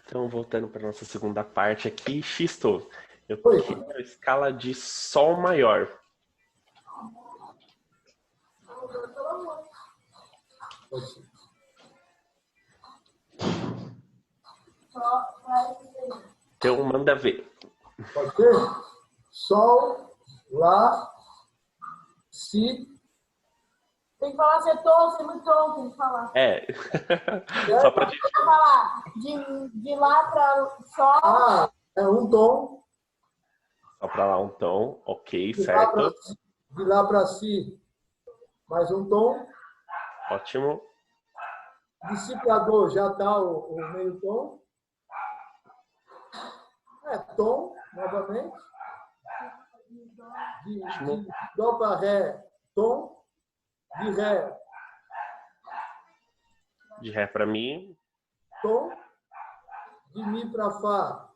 Então, voltando para nossa segunda parte aqui, Xisto, eu Oi. quero a escala de Sol maior. Então, manda ver. Pode ser? Sol, Lá, Si. Tem que falar se é tom, se é muito tom, tem que falar. É. Só pra gente. Vou falar de lá para sol. Ah, é um tom. Só pra lá um tom, ok, De certo. lá para Si, mais um tom. Ótimo. De Si para Do já está o meio tom. Tom, novamente. De Dó para Ré, tom. De Ré, De Ré pra Mi. tom. De Mi para Fá,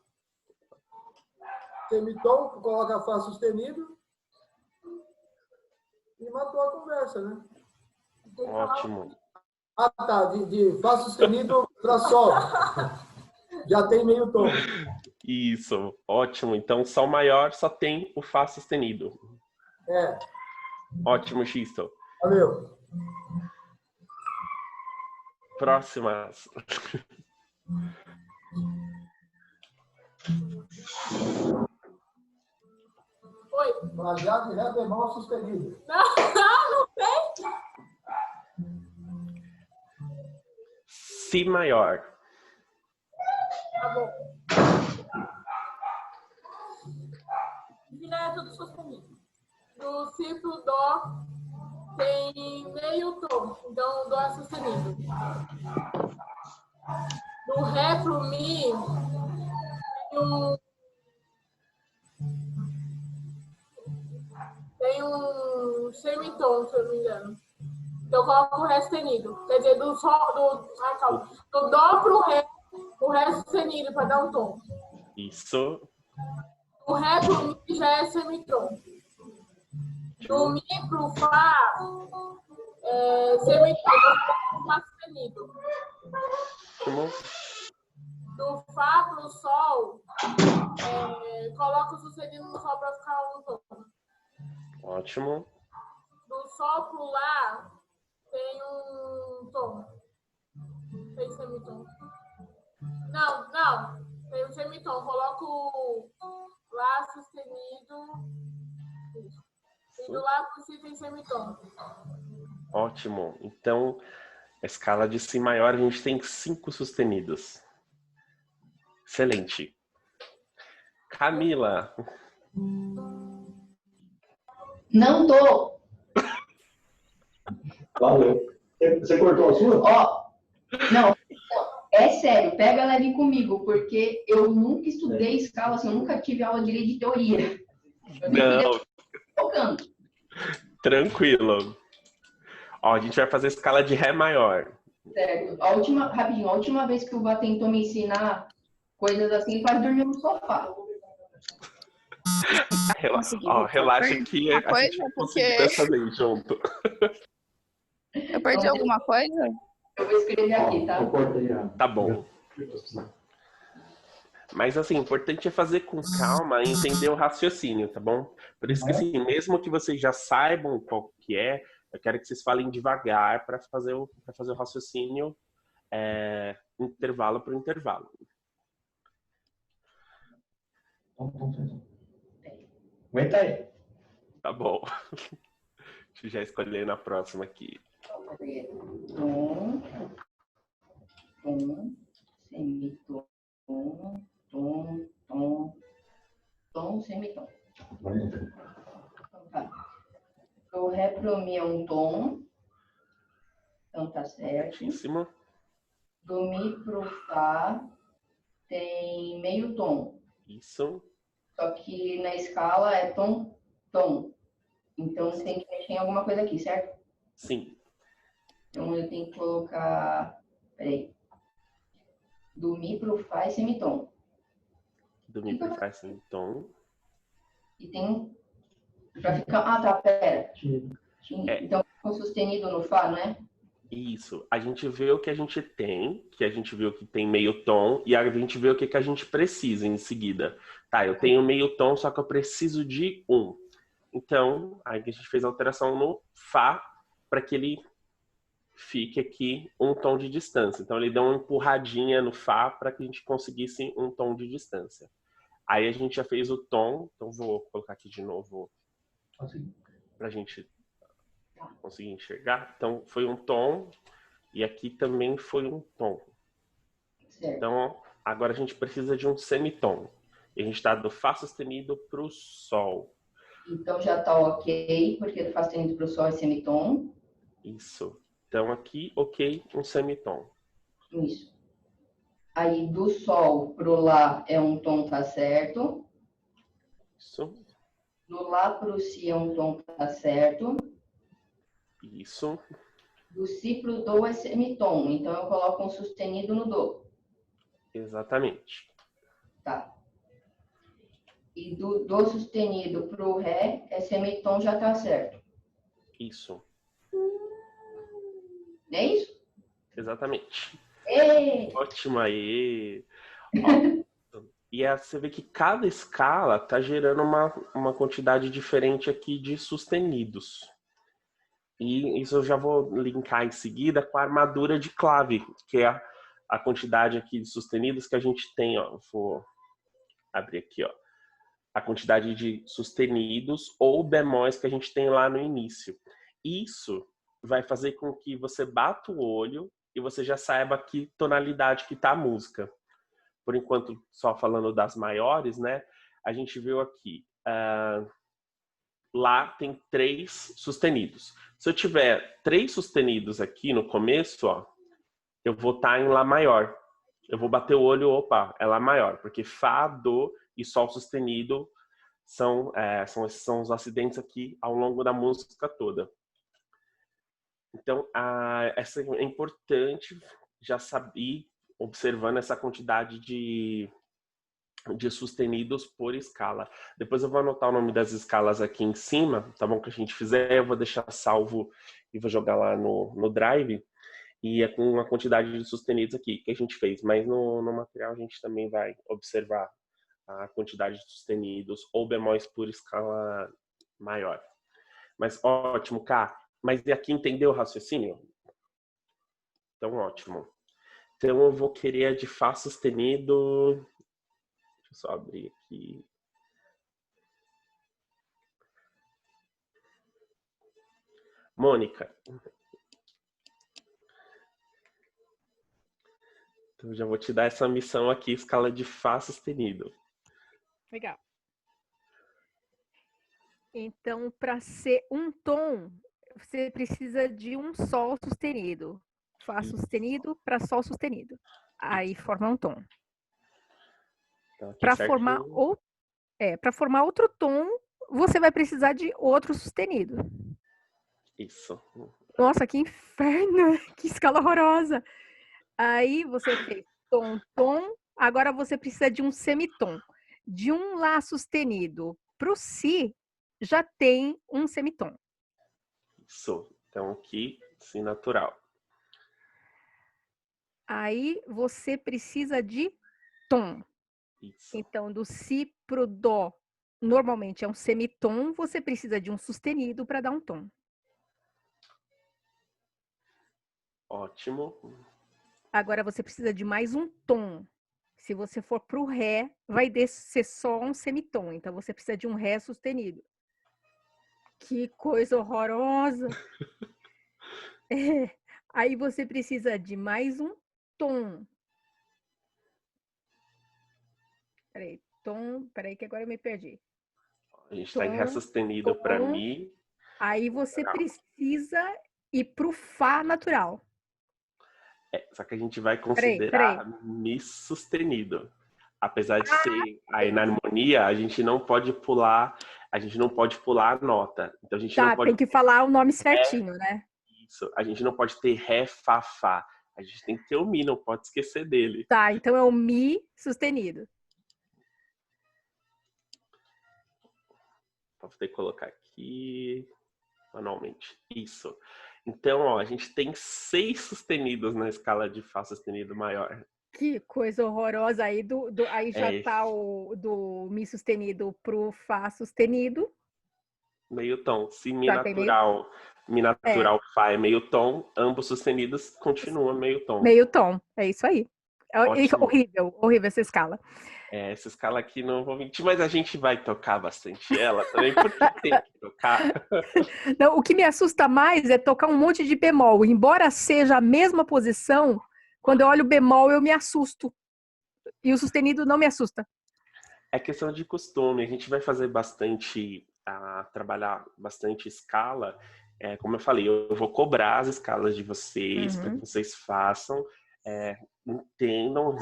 semitom, coloca Fá sustenido. E matou a conversa, né? Ótimo. Ah, tá. De Fá sustenido para Sol. Já tem meio tom. Isso, ótimo. Então, Sol maior só tem o Fá sustenido. É. Ótimo, Xisto. Valeu. Próximas. Oi. Mas já de Ré bemol sustenido. Não tem. Si maior. Tá bom. Direto do sustenido. Do Si pro Dó tem meio tom, então o Dó é sustenido. Do Ré pro Mi tem um semitom, se eu não me engano. Então eu coloco o Ré sustenido. Quer dizer, do Dó pro Ré, o Ré sustenido para dar um tom. Isso. O Ré pro Mi já é semitom. Do Mi pro Fá, semitom, Fá sustenido. Ótimo. Do Fá pro Sol, coloco o sustenido no Sol para ficar um tom. Ótimo. Do Sol pro Lá, tem um tom. Tem semitom. Não. Tem um semitom. Coloco Lá sustenido. E do Lá pro Si tem semitom. Ótimo. Então, a escala de Si maior, a gente tem 5 sustenidos. Excelente. Camila. Não tô. Valeu. Você cortou a sua? Ó, não. É sério, pega leve comigo, porque eu nunca estudei escala, assim, eu nunca tive aula direito de teoria. Eu nem Não, tocando. tranquilo. Ó, a gente vai fazer a escala de Ré maior. Certo. Rapidinho, a última vez que o Vá tentou me ensinar coisas assim, ele quase dormiu no sofá. Relaxa que a gente vai conseguir dessa vez junto. Eu perdi alguma coisa? Eu vou escrever aqui, tá? Eu cortei Tá bom. Mas assim, o importante é fazer com calma e entender o raciocínio, tá bom? Por isso que assim, mesmo que vocês já saibam qual que é, eu quero que vocês falem devagar para fazer o raciocínio intervalo por intervalo. Aguenta aí. Tá bom. Deixa eu já escolher na próxima aqui. Tom, semitom, tom, semitom. Então tá. O Ré pro Mi é um tom. Então tá certo. Certíssimo. Do Mi pro Fá tem meio tom. Isso. Só que na escala é tom, tom. Então tem que mexer em alguma coisa aqui, certo? Sim. Então eu tenho que colocar. Peraí. Do Mi pro Fá é semitom. Do Mi pro Fá é semitom. E tem. Pra ficar. Ah, tá, pera. Então com sustenido no Fá, não é? Isso. A gente vê o que a gente tem, que a gente viu que tem meio tom, e a gente vê o que a gente precisa em seguida. Tá, eu tenho meio tom, só que eu preciso de um. Então, aí a gente fez a alteração no Fá para que ele fique aqui um tom de distância. Então, ele deu uma empurradinha no Fá para que a gente conseguisse um tom de distância. Aí a gente já fez o tom, então vou colocar aqui de novo para a gente conseguir enxergar. Então, foi um tom e aqui também foi um tom. Certo. Então, agora a gente precisa de um semitom. E a gente está do Fá sustenido para o Sol. Então já tá ok, porque do Fá sustenido para o Sol é semitom. Isso. Então aqui, ok, um semitom. Isso. Aí do Sol pro Lá é um tom, tá certo. Isso. Do Lá pro Si é um tom, tá certo. Isso. Do Si pro Do é semitom, então eu coloco um sustenido no Do. Exatamente. Tá. E do Do sustenido pro Ré é semitom, já tá certo. Isso. É isso? Exatamente. Ei! Ótimo aí. Ó, e você vê que cada escala tá gerando uma quantidade diferente aqui de sustenidos. E isso eu já vou linkar em seguida com a armadura de clave, que é a quantidade aqui de sustenidos que a gente tem, ó. Vou abrir aqui, ó. A quantidade de sustenidos ou bemóis que a gente tem lá no início. Isso vai fazer com que você bata o olho e você já saiba que tonalidade que está a música. Por enquanto, só falando das maiores, né? A gente viu aqui, lá tem 3 sustenidos. Se eu tiver 3 sustenidos aqui no começo, ó, eu vou estar em Lá maior. Eu vou bater o olho, opa, é Lá maior, porque Fá, Dó e Sol sustenido são os acidentes aqui ao longo da música toda. Então, essa é importante já saber, observando essa quantidade de sustenidos por escala. Depois eu vou anotar o nome das escalas aqui em cima, tá bom? Que a gente fizer, eu vou deixar salvo e vou jogar lá no Drive. E é com a quantidade de sustenidos aqui que a gente fez. Mas no material a gente também vai observar a quantidade de sustenidos ou bemóis por escala maior. Mas ótimo, Cá. Mas e aqui entendeu o raciocínio? Então, ótimo. Então, eu vou querer a de Fá sustenido. Deixa eu só abrir aqui. Mônica. Então, eu já vou te dar essa missão aqui, escala de Fá sustenido. Legal. Então, para ser um tom, você precisa de um Sol sustenido. Fá sustenido para Sol sustenido. Aí forma um tom. Então, aqui Para certinho. formar outro tom, você vai precisar de outro sustenido. Isso. Nossa, que inferno! Que escala horrorosa! Aí você fez tom, tom. Agora você precisa de um semitom. De um Lá sustenido para o Si, já tem um semitom. Isso. Então, aqui, Si natural. Aí você precisa de tom. Isso. Então, do Si pro Dó, normalmente é um semitom, você precisa de um sustenido para dar um tom. Ótimo. Agora você precisa de mais um tom. Se você for pro Ré, vai ser só um semitom. Então você precisa de um Ré sustenido. Que coisa horrorosa! Aí você precisa de mais um tom. Peraí que agora eu me perdi. A gente está em Ré sustenido para Mi. Aí você precisa ir pro Fá natural. Só que a gente vai considerar Peraí. Mi sustenido. Apesar de ser aí na harmonia, a gente não pode pular a nota. Então a gente não pode Tem que falar o nome certinho, né? isso. A gente não pode ter Ré, Fá, Fá. A gente tem que ter o Mi, não pode esquecer dele. Tá, então é o Mi sustenido. Vou ter que colocar aqui manualmente. Isso. Então, ó, a gente tem 6 sustenidos na escala de Fá sustenido maior. Que coisa horrorosa. Aí já É tá do Mi sustenido pro Fá sustenido. meio tom. Se Mi Já tem natural, Mi É, natural Fá é meio tom, ambos sustenidos continuam meio tom. meio tom. É isso aí. Ótimo. Horrível, horrível essa escala. Essa escala aqui não vou mentir, mas a gente vai tocar bastante ela também, porque tem que tocar. Não, o que me assusta mais é tocar um monte de bemol. Embora seja a mesma posição, quando eu olho o bemol, eu me assusto. E o sustenido não me assusta. É questão de costume. A gente vai fazer bastante, trabalhar bastante escala. Como eu falei, eu vou cobrar as escalas de vocês para que vocês façam, entendam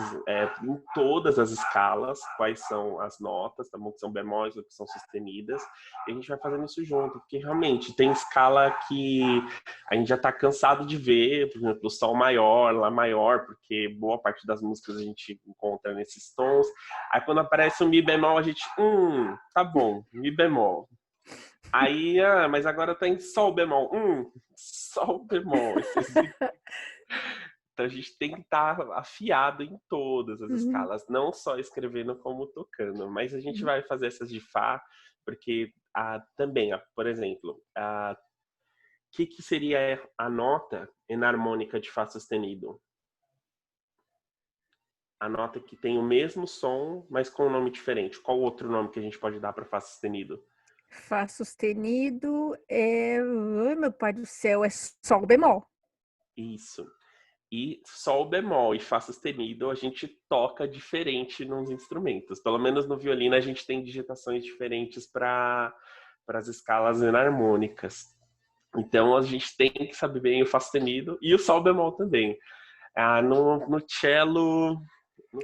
em todas as escalas quais são as notas, tá bom? Que são bemóis ou que são sustenidas. E a gente vai fazendo isso junto, porque realmente tem escala que a gente já está cansado de ver, por exemplo, o Sol maior, Lá maior, porque boa parte das músicas a gente encontra nesses tons. Aí quando aparece o Mi bemol, a gente, tá bom, Mi bemol. Aí, mas agora tá em Sol bemol. Sol bemol. Então a gente tem que estar afiado em todas as escalas, não só escrevendo como tocando. Mas a gente vai fazer essas de Fá, porque também, por exemplo, o que seria a nota enarmônica de Fá sustenido? A nota que tem o mesmo som, mas com um nome diferente. Qual outro nome que a gente pode dar para Fá sustenido? Fá sustenido é... Ai, meu pai do céu, é Sol bemol. Isso. E Sol bemol e Fá sustenido a gente toca diferente nos instrumentos. Pelo menos no violino a gente tem digitações diferentes para as escalas enarmônicas. Então a gente tem que saber bem o Fá sustenido e o Sol bemol também. No cello, No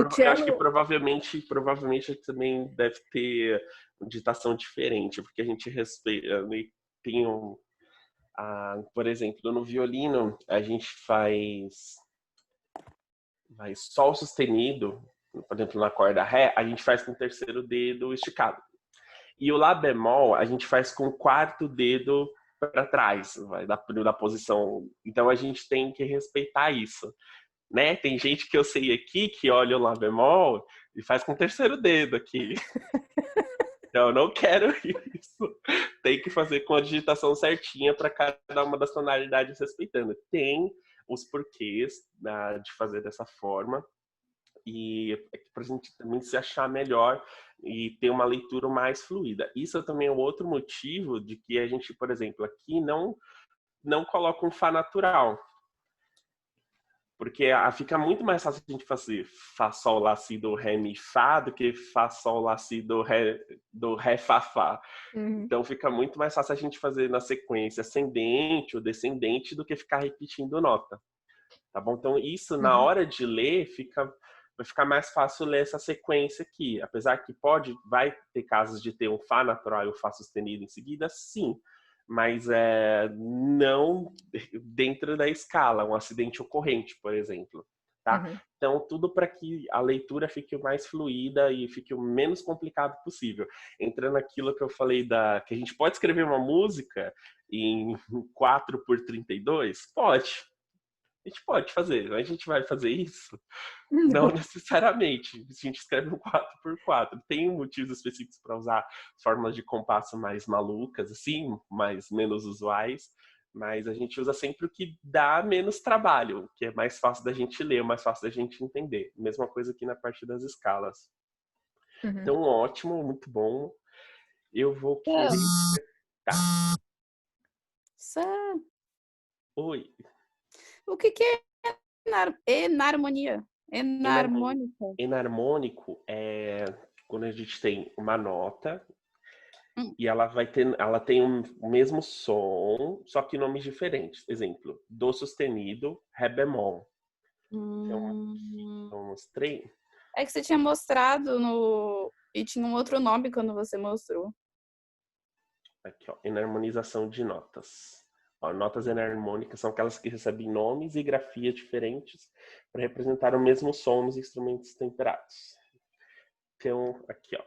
eu acho que cello, provavelmente também deve ter digitação diferente, porque a gente respeita, tem por exemplo, no violino a gente faz Sol sustenido, por exemplo, na corda Ré, a gente faz com o terceiro dedo esticado. E o Lá bemol a gente faz com o quarto dedo para trás, vai da posição. Então a gente tem que respeitar isso, né? Tem gente que eu sei aqui que olha o Lá bemol e faz com o terceiro dedo aqui. Então, eu não quero isso. Tem que fazer com a digitação certinha para cada uma das tonalidades respeitando. Tem os porquês de fazer dessa forma e para a gente também se achar melhor e ter uma leitura mais fluida. Isso também é outro motivo de que a gente, por exemplo, aqui não coloca um Fá natural. Porque fica muito mais fácil a gente fazer Fá, Sol, Lá, Si, Do, Ré, Mi, Fá do que Fá, Sol, Lá, Si, Do, Ré, Fá, Fá. Então fica muito mais fácil a gente fazer na sequência ascendente ou descendente do que ficar repetindo nota. Tá bom? Então isso, na hora de ler, vai ficar mais fácil ler essa sequência aqui. Apesar que vai ter casos de ter um Fá natural e um Fá sustenido em seguida, sim. Mas não dentro da escala, um acidente ocorrente, por exemplo. Tá? Então, tudo para que a leitura fique o mais fluida e fique o menos complicado possível. Entrando naquilo que eu falei que a gente pode escrever uma música em 4x32? Pode. A gente pode fazer, a gente vai fazer isso? Não necessariamente. A gente escreve um 4x4. Tem motivos específicos para usar formas de compasso mais malucas, assim, menos usuais, mas a gente usa sempre o que dá menos trabalho, que é mais fácil da gente ler, mais fácil da gente entender. Mesma coisa aqui na parte das escalas. Então, ótimo, muito bom. Eu vou querer... Tá. Sam, Oi. o que é enarmonia? Enarmônica. Enarmônico é quando a gente tem uma nota e ela tem o mesmo som, só que nomes diferentes. Exemplo, Dó sustenido, Ré bemol. Então, aqui eu mostrei. É que você tinha mostrado e tinha um outro nome quando você mostrou. Aqui, ó, enarmonização de notas. Ó, notas enarmônicas são aquelas que recebem nomes e grafias diferentes para representar o mesmo som nos instrumentos temperados. Então, aqui, ó.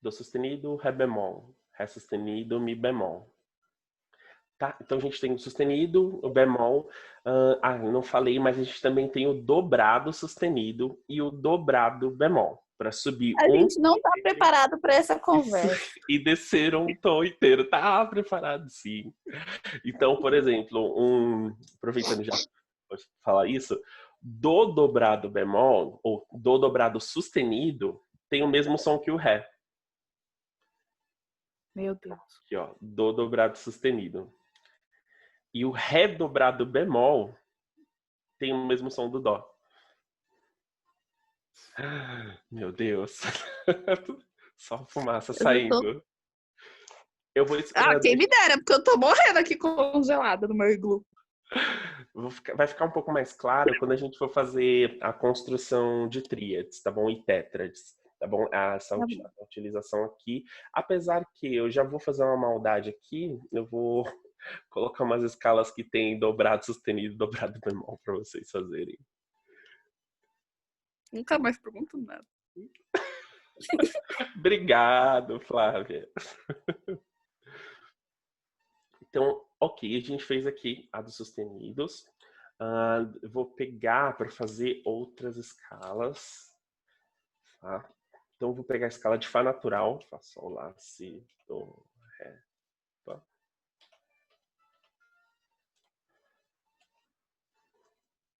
Dó sustenido, Ré bemol. Ré sustenido, Mi bemol. Tá? Então a gente tem o sustenido, o bemol. Não falei, mas a gente também tem o dobrado sustenido e o dobrado bemol. Para subir A gente não tá preparado para essa conversa. e descer um tom inteiro. Tá preparado, sim. Então, por exemplo, aproveitando já para falar isso, do dobrado bemol, ou do dobrado sustenido, tem o mesmo som que o Ré. Meu Deus. Aqui, ó, do dobrado sustenido. E o Ré dobrado bemol tem o mesmo som do Dó. Meu Deus. Só fumaça saindo. Eu vou quem me dera, porque eu tô morrendo aqui congelada no meu iglu. Vai ficar um pouco mais claro quando a gente for fazer a construção de tríades, tá bom? E tétrades, tá bom? Essa utilização aqui. Apesar que eu já vou fazer uma maldade aqui, eu vou colocar umas escalas que tem dobrado sustenido e dobrado bemol para vocês fazerem. Nunca mais pergunto nada. Obrigado, Flávia. Então, ok, a gente fez aqui a dos sustenidos. Eu vou pegar para fazer outras escalas. Tá? Então, vou pegar a escala de Fá natural. Fá, Sol, Lá, Si, Do, Ré, Fá.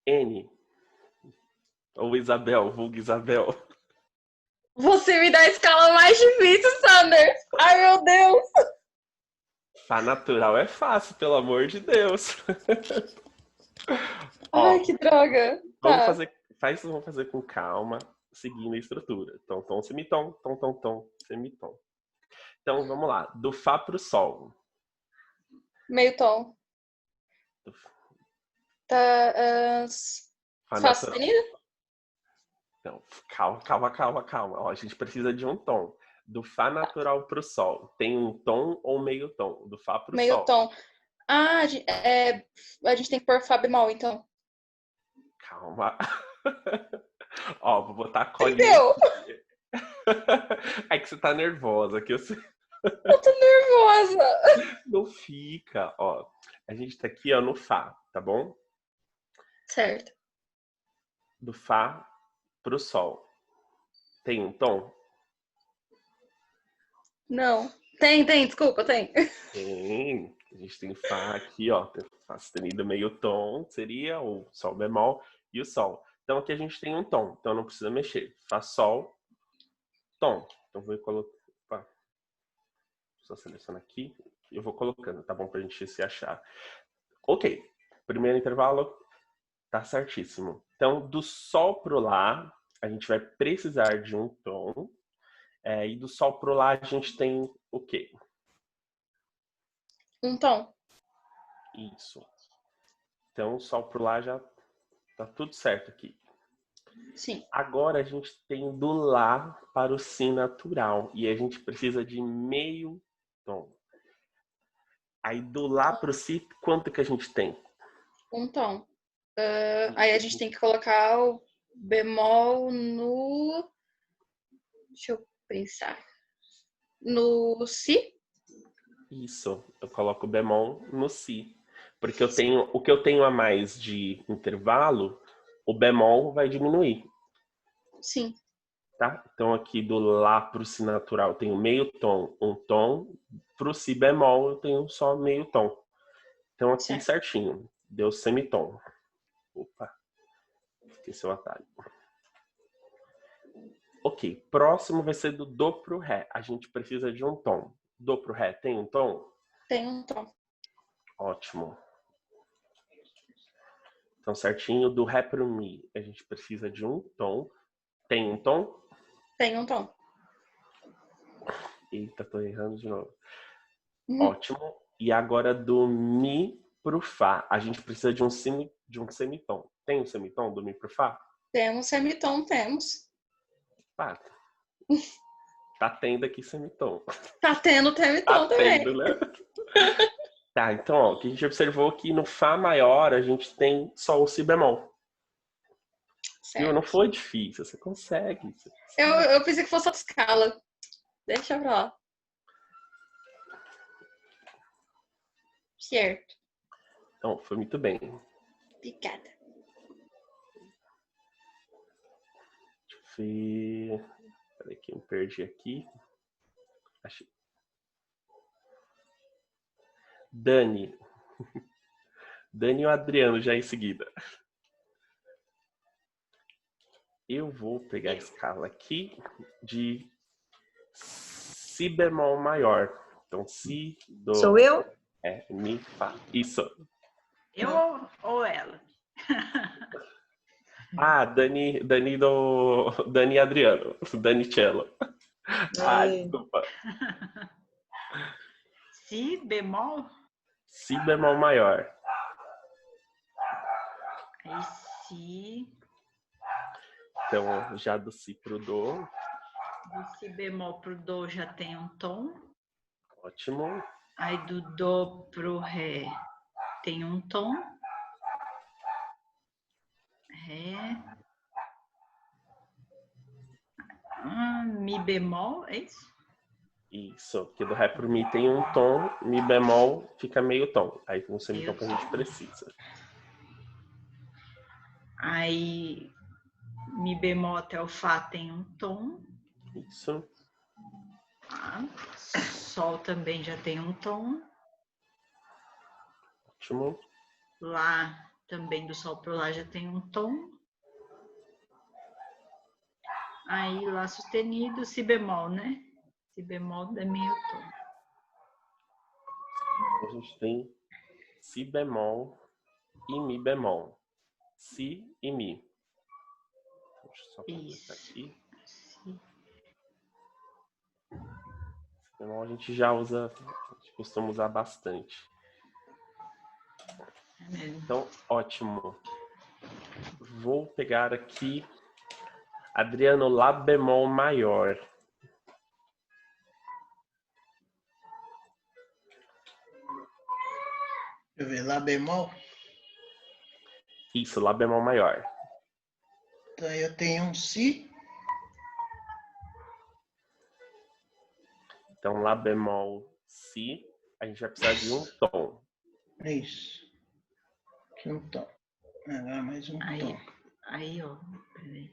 N. Ou Isabel, vulgo Isabel. Você me dá a escala mais difícil, Sanders. Ai, meu Deus. Fá natural é fácil, pelo amor de Deus. Ai, que droga. Vamos fazer com calma, seguindo a estrutura. Tom, tom, semitom, tom, tom, tom, semitom. Então, vamos lá. Do Fá pro Sol. Meio tom. Tá. Fá sustenido? Então, calma. Ó, a gente precisa de um tom. Do Fá natural pro Sol. Tem um tom ou meio tom? Do Fá pro meio Sol. Tom. A gente tem que pôr Fá bemol, então. Calma. Ó, vou botar a colinha. Entendeu? É que você tá nervosa, que eu sei. Eu tô nervosa. Não fica, ó. A gente tá aqui, ó, no Fá, tá bom? Certo. Do Fá pro Sol. Tem um tom? Não. Tem, desculpa, tem. Tem. A gente tem Fá aqui, ó. Tem Fá sustenido meio tom, seria o Sol bemol e o Sol. Então aqui a gente tem um tom, então não precisa mexer. Fá, Sol, tom. Então vou colocar. Opa. Só selecionar aqui. Eu vou colocando, tá bom? Pra gente se achar. Ok. Primeiro intervalo. Tá certíssimo. Então, do Sol pro Lá, a gente vai precisar de um tom. E do Sol pro Lá, a gente tem o quê? Um tom. Isso. Então, o Sol pro Lá já tá tudo certo aqui. Sim. Agora, a gente tem do Lá para o Si natural. E a gente precisa de meio tom. Aí, do Lá pro Si, quanto que a gente tem? Um tom. Aí a gente tem que colocar o bemol no... Deixa eu pensar. No Si? Isso. Eu coloco o bemol no Si. Porque o que eu tenho a mais de intervalo, o bemol vai diminuir. Sim. Tá? Então aqui do Lá pro Si natural eu tenho meio tom, um tom. Pro Si bemol eu tenho só meio tom. Então aqui certinho. Deu semitom. Opa. Esqueci o atalho. Ok. Próximo vai ser do Do pro Ré. A gente precisa de um tom. Do pro Ré tem um tom? Tem um tom. Ótimo. Então certinho. Do Ré pro Mi a gente precisa de um tom. Tem um tom? Tem um tom. Eita, tô errando de novo. Ótimo. E agora do Mi pro Fá. A gente precisa de um semitom. Tem um semitom do Mi pro Fá? Temos semitom, temos. Tá tendo aqui semitom. Tá tendo semitom também. Tendo, né? Tá, então, ó, o que a gente observou aqui no Fá maior, a gente tem só o Si bemol. Viu? Não foi difícil, você consegue. Eu pensei que fosse a escala. Deixa pra lá. Certo. Então, foi muito bem. Obrigada. Deixa eu ver. Peraí que eu me perdi aqui. Achei. Dani. Dani e o Adriano já em seguida. Eu vou pegar a escala aqui de si bemol maior. Então, si, do, Sou eu? mi, fá. Isso. Eu ou ela? Ah, Dani e Adriano. Dani Cello. Ah, desculpa. Si bemol? Si bemol maior. Aí si, Então, já do si pro do. do si bemol pro do já tem um tom. Ótimo. Aí do do pro ré tem um tom. Ré. Mi bemol, é isso? Isso, porque do ré pro mi tem um tom, mi bemol fica meio tom. Aí tem um semitom que a gente precisa. Aí mi bemol até o fá tem um tom. Isso. Tá? Sol também já tem um tom. Ótimo. Lá também do sol pro lá já tem um tom. Aí lá sustenido, si bemol, né? Si bemol é meio tom. A gente tem si bemol e mi bemol. Si e mi. Deixa eu só completar aqui. Si. Si bemol a gente já usa, a gente costuma usar bastante. Então, ótimo. Vou pegar aqui Adriano, lá bemol maior. Deixa eu ver, lá bemol. Isso, lá bemol maior. Então eu tenho um si. Então, lá bemol, si, a gente vai precisar de um tom. Isso. Aqui um tom. Agora mais um tom. Aí, ó. Peraí.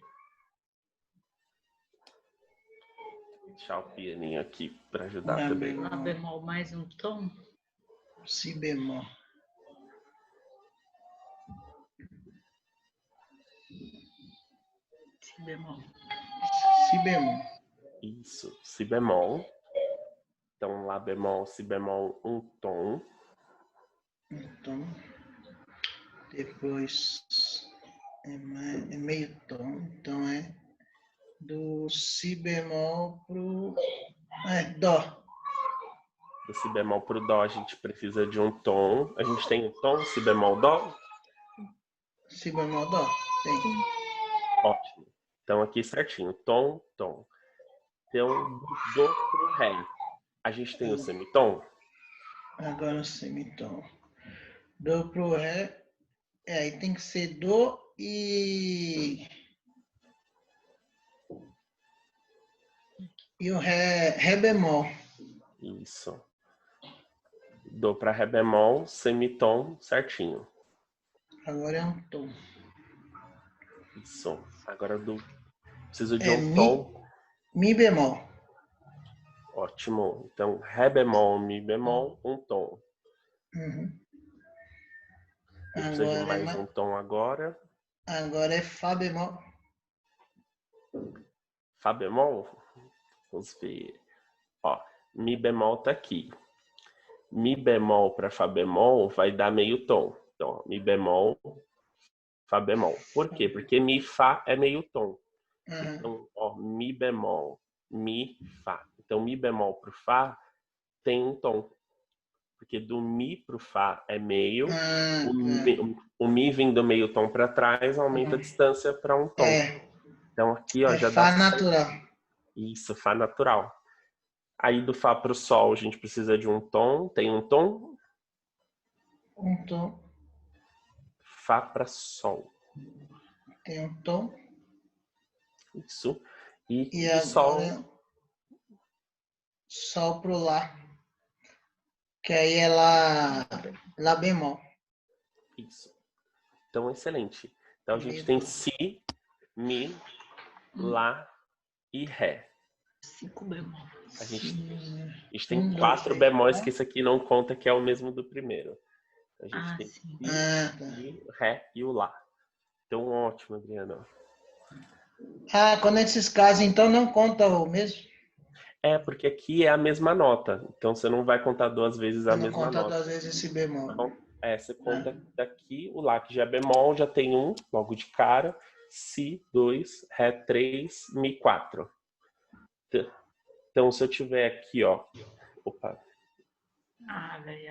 Vou deixar o pianinho aqui para ajudar Lá também. bemol. Lá bemol mais um tom. Si bemol. Si bemol. Si bemol. Isso, si bemol. Então, lá bemol, si bemol, um tom. Um tom. Depois é meio tom. Então é do si bemol pro dó. Do si bemol pro dó, a gente precisa de um tom. A gente tem um tom, si bemol, dó? Si bemol, dó? Tem. Ótimo. Então, aqui certinho. Tom, tom. Então, do dó pro ré. A gente tem o semitom? Agora o semitom. Do pro ré. Aí tem que ser do e o ré bemol. Isso. Do para ré bemol, semitom, certinho. Agora é um tom. Isso. Agora preciso de É um tom. Mi bemol. Ótimo. Então, ré bemol, mi bemol, um tom. Uhum. A gente precisa de mais um tom agora. Agora é fá bemol. Fá bemol? Vamos ver. Ó, mi bemol tá aqui. Mi bemol para fá bemol vai dar meio tom. Então, ó, mi bemol, fá bemol. Por quê? Porque mi, fá é meio tom. Uhum. Então, ó, mi bemol, mi, fá. Então, mi bemol pro fá tem um tom. Porque do mi pro fá é meio. O mi vindo meio tom para trás aumenta a distância para um tom. Então, aqui, ó, já fá dá. natural. Isso, fá natural. Aí do fá pro sol a gente precisa de um tom. Tem um tom? Um tom. Fá para sol. Tem um tom. Isso. E do agora sol. Sol pro lá. Que aí é lá bemol. Isso. Então, excelente. Então, a gente tem si, mi, lá e ré. 5 bemol. A gente tem 1, 2, 4 3, bemóis, que 4. esse aqui não conta, que é o mesmo do primeiro. A gente Ah, tem sim. si, Tá. mi, ré e o lá. Então, ótimo, Adriano. Quando esses casos, então, não conta o mesmo? É, porque aqui é a mesma nota. Então, você não vai contar 2 vezes a Você não mesma conta nota. 2 vezes esse bemol. Então, você conta daqui, o lá que já é bemol, já tem 1, logo de cara. Si, 2, ré, 3, mi, 4. Então, se eu tiver aqui, ó. Opa.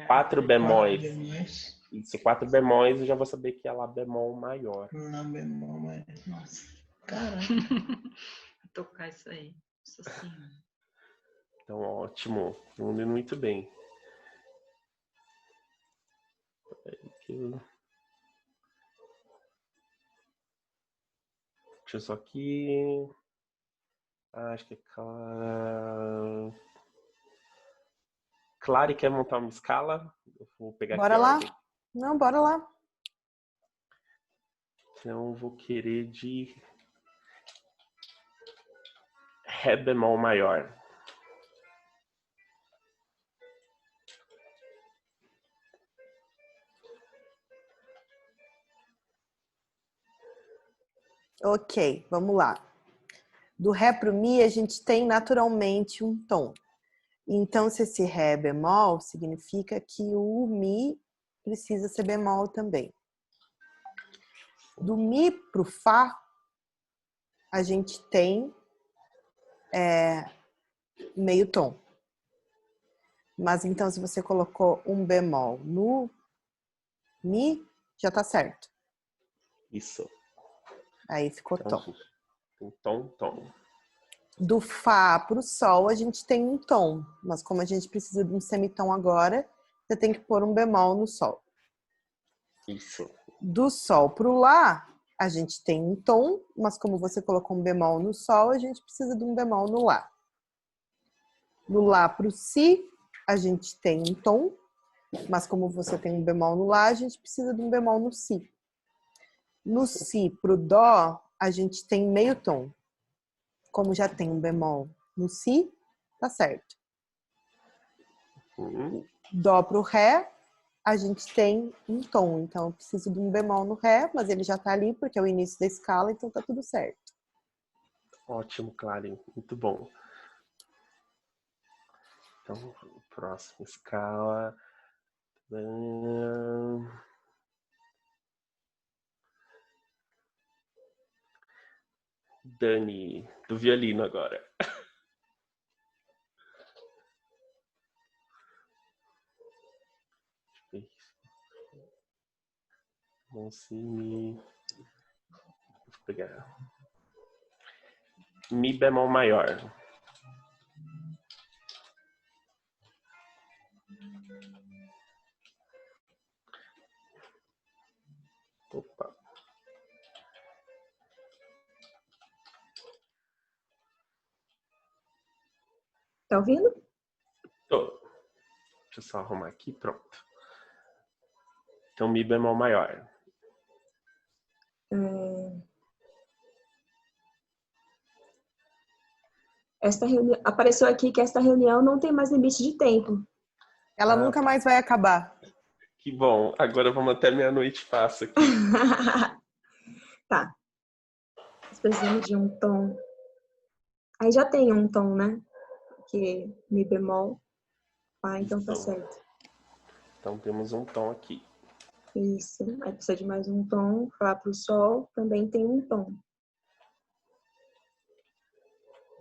4 bemóis. Isso, 4 bemóis, eu já vou saber que é lá bemol maior. Lá bemol maior. Nossa, caraca. Vou tocar isso aí. Nossa Senhora. Então, ótimo. Indo muito bem. Deixa eu só aqui. Acho que é Clara. Clary quer montar uma escala? Eu vou pegar Bora aqui a lá? ordem. Não, bora lá. Então, eu vou querer de ré bemol maior. Ok, vamos lá. Do ré para o mi, a gente tem naturalmente um tom. Então, se esse ré é bemol, significa que o mi precisa ser bemol também. Do mi para o fá, a gente tem meio tom. Mas então, se você colocou um bemol no mi, já tá certo. Isso. Aí ficou Então, tom. Tom, tom. Do fá para o sol, a gente tem um tom. Mas como a gente precisa de um semitom agora, você tem que pôr um bemol no sol. Isso. Do sol para o lá, a gente tem um tom, mas como você colocou um bemol no sol, a gente precisa de um bemol no lá. Do lá para o si, a gente tem um tom, mas como você tem um bemol no lá, a gente precisa de um bemol no si. No si para o dó, a gente tem meio tom. Como já tem um bemol no si, tá certo. Dó para o ré, a gente tem um tom. Então, eu preciso de um bemol no ré, mas ele já tá ali porque é o início da escala, então tá tudo certo. Ótimo, Clary. Muito bom. Então, próxima escala. Dani, do violino agora. Bom, si, mi. Vou pegar. Mi bemol maior. Opa. Tá ouvindo? Tô. Deixa eu só arrumar aqui, pronto. Então, mi bemol maior. Esta reunião, apareceu aqui que esta reunião não tem mais limite de tempo. Ela nunca mais vai acabar. Que bom. Agora vamos até meia-noite passa aqui. Tá. Nós precisamos de um tom. Aí já tem um tom, né? Que é mi bemol. Então tá certo. Então temos um tom aqui. Isso. Aí precisa de mais um tom. Fá pro sol também tem um tom.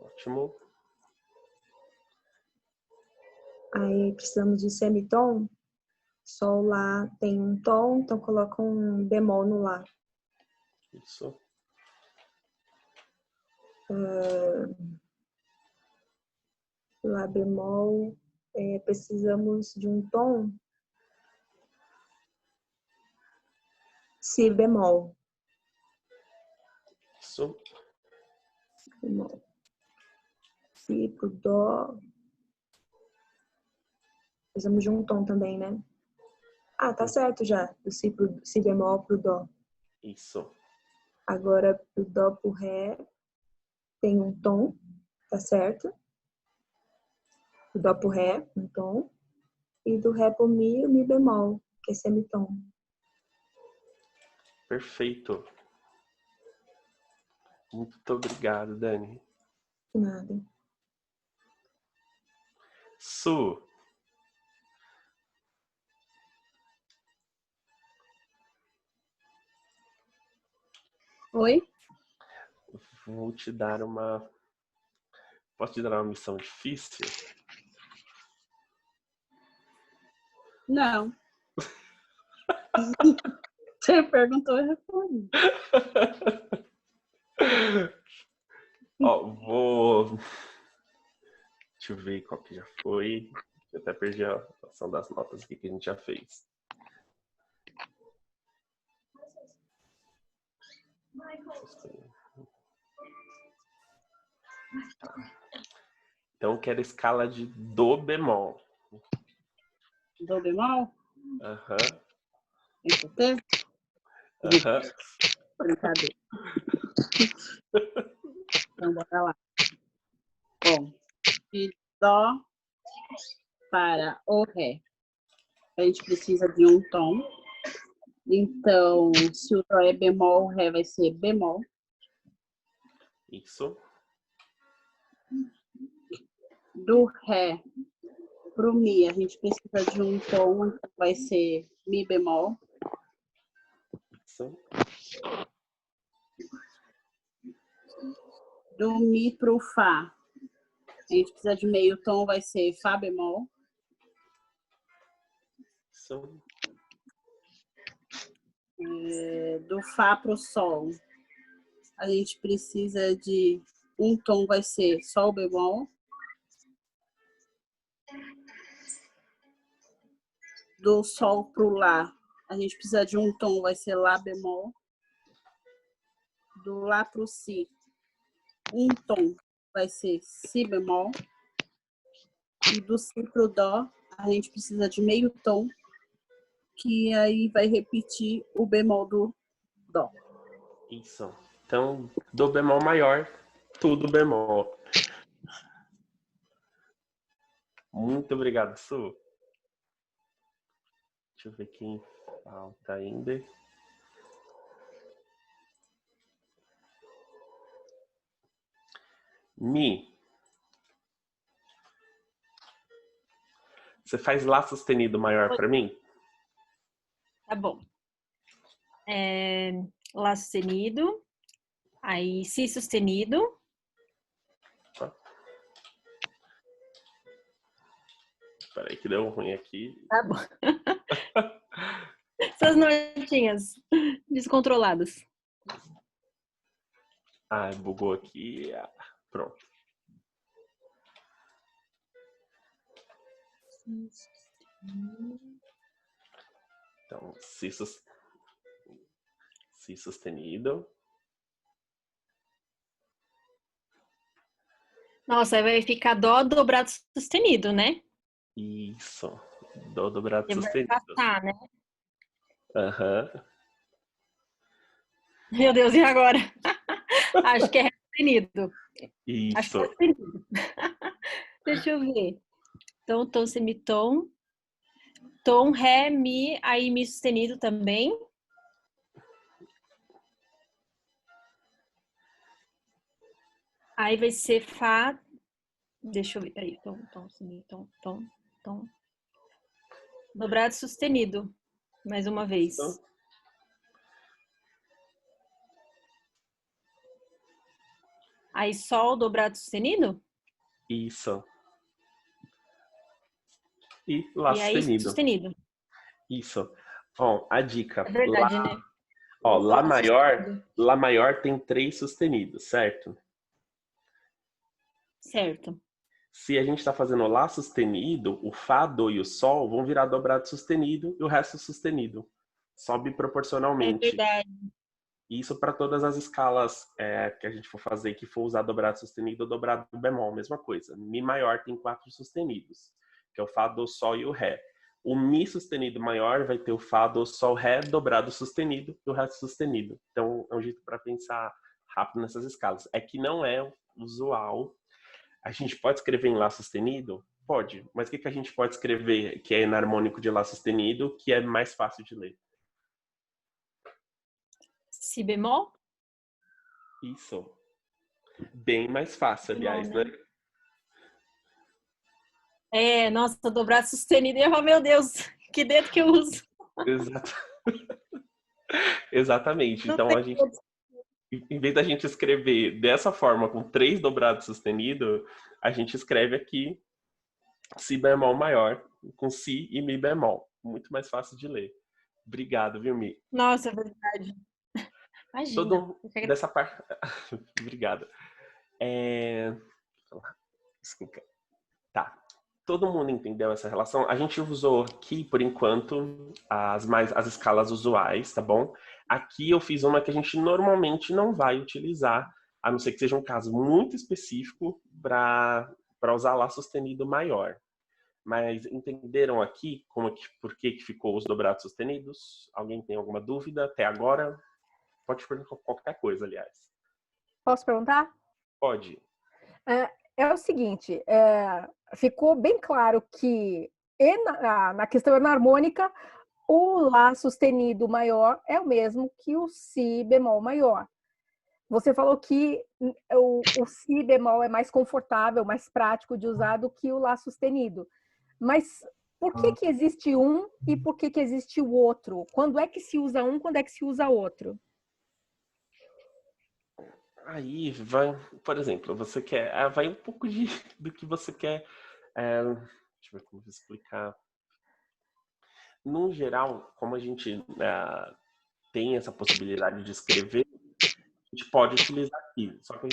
Ótimo. Aí precisamos de semitom. Sol lá tem um tom, então coloca um bemol no lá. Isso. Lá bemol. Precisamos de um tom. Si bemol. Isso. Bemol. Si pro dó. Precisamos de um tom também, né? Ah, tá certo já. Do si bemol pro dó. Isso. Agora, do dó pro ré, tem um tom, tá certo? Do dó pro ré, um tom. E do ré pro mi, o mi bemol, que é semitom. Perfeito. Muito obrigado, Dani. De nada. Su. Oi? Vou te dar uma... Posso te dar uma missão difícil? Não. Você perguntou, eu respondi. Ó, vou... Deixa eu ver qual que já foi. Eu até perdi a noção das notas aqui que a gente já fez. Então, eu quero escala de dó bemol. Dó bemol? Aham. Tem certeza? Aham. Brincadeira. Então, bora lá. Bom, de dó para o ré, a gente precisa de um tom. Então, se o dó é bemol, o ré vai ser bemol. Isso. Do ré pro mi, a gente precisa de um tom, então vai ser mi bemol. Isso. Do mi pro fá, a gente precisa de meio tom, vai ser fá bemol. Isso. Do fá pro sol, a gente precisa de um tom, vai ser sol bemol. Do sol pro lá, a gente precisa de um tom, vai ser lá bemol. Do lá pro si, um tom, vai ser si bemol. E do si pro dó, a gente precisa de meio tom, que aí vai repetir o bemol do dó. Isso. Então, dó bemol maior, tudo bemol. Muito obrigado, Su. Deixa eu ver quem falta ainda. Mi. Você faz lá sustenido maior para mim? Tá bom. Lá sustenido. Aí, si sustenido. Espera aí que deu ruim aqui. Tá bom. Essas notinhas descontroladas. Ah, bugou aqui. Ah, pronto. Então, si sustenido. Nossa, aí vai ficar dó dobrado sustenido, né? Isso. Dó dobrado Você vai sustenido. passar, né? Aham. Meu Deus, e agora? Acho que é ré sustenido. Isso. Acho que é sustenido. Deixa eu ver. Então, tom, semitom. Tom, ré, mi, aí mi sustenido também. Aí vai ser fá. Deixa eu ver, peraí. Tom, semitom, tom. Dobrado sustenido. Mais uma vez. Aí sol dobrado sustenido? Isso. E lá E aí sustenido. sustenido. Isso. Ó, a dica. É verdade, lá, né? ó, lá maior tem 3 sustenidos, certo? Certo. Se a gente está fazendo lá sustenido, o fá, dó e o sol vão virar dobrado sustenido e o resto sustenido. Sobe É proporcionalmente. verdade. Isso para todas as escalas que a gente for fazer, que for usar dobrado sustenido ou dobrado bemol, mesma coisa. Mi maior tem 4 sustenidos. que é o Fá, Dó, Sol e o Ré. O Mi sustenido maior vai ter o Fá, Dó, Sol, Ré dobrado sustenido e o Ré sustenido. Então, é um jeito para pensar rápido nessas escalas. É que não é usual. A gente pode escrever em Lá sustenido? Pode. Mas o que a gente pode escrever que é enarmônico de Lá sustenido, que é mais fácil de ler? Si bemol? Isso. Bem mais fácil, aliás, né? Nossa, dobrado sustenido. Oh, meu Deus, que dedo que eu uso. Exato. Exatamente. Então, a gente, em vez da gente escrever dessa forma, com 3 dobrados sustenido, a gente escreve aqui Si bemol maior, com Si e Mi bemol. Muito mais fácil de ler. Obrigado, viu, Mi? Nossa, é verdade. Imagina. Todo dessa parte... Obrigado. Desculpa. Tá. Todo mundo entendeu essa relação? A gente usou aqui, por enquanto, as escalas usuais, tá bom? Aqui eu fiz uma que a gente normalmente não vai utilizar, a não ser que seja um caso muito específico para usar Lá sustenido maior. Mas entenderam aqui por que ficou os dobrados sustenidos? Alguém tem alguma dúvida até agora? Pode perguntar qualquer coisa, aliás. Posso perguntar? Pode. É o seguinte, ficou bem claro que na questão enarmônica, o Lá sustenido maior é o mesmo que o Si bemol maior. Você falou que o Si bemol é mais confortável, mais prático de usar do que o Lá sustenido. Mas por que existe um e por que existe o outro? Quando é que se usa um, quando é que se usa outro? Aí vai, por exemplo, você quer, vai um pouco do que você quer, deixa eu ver como vou explicar. No geral, como a gente tem essa possibilidade de escrever, a gente pode utilizar aqui, só que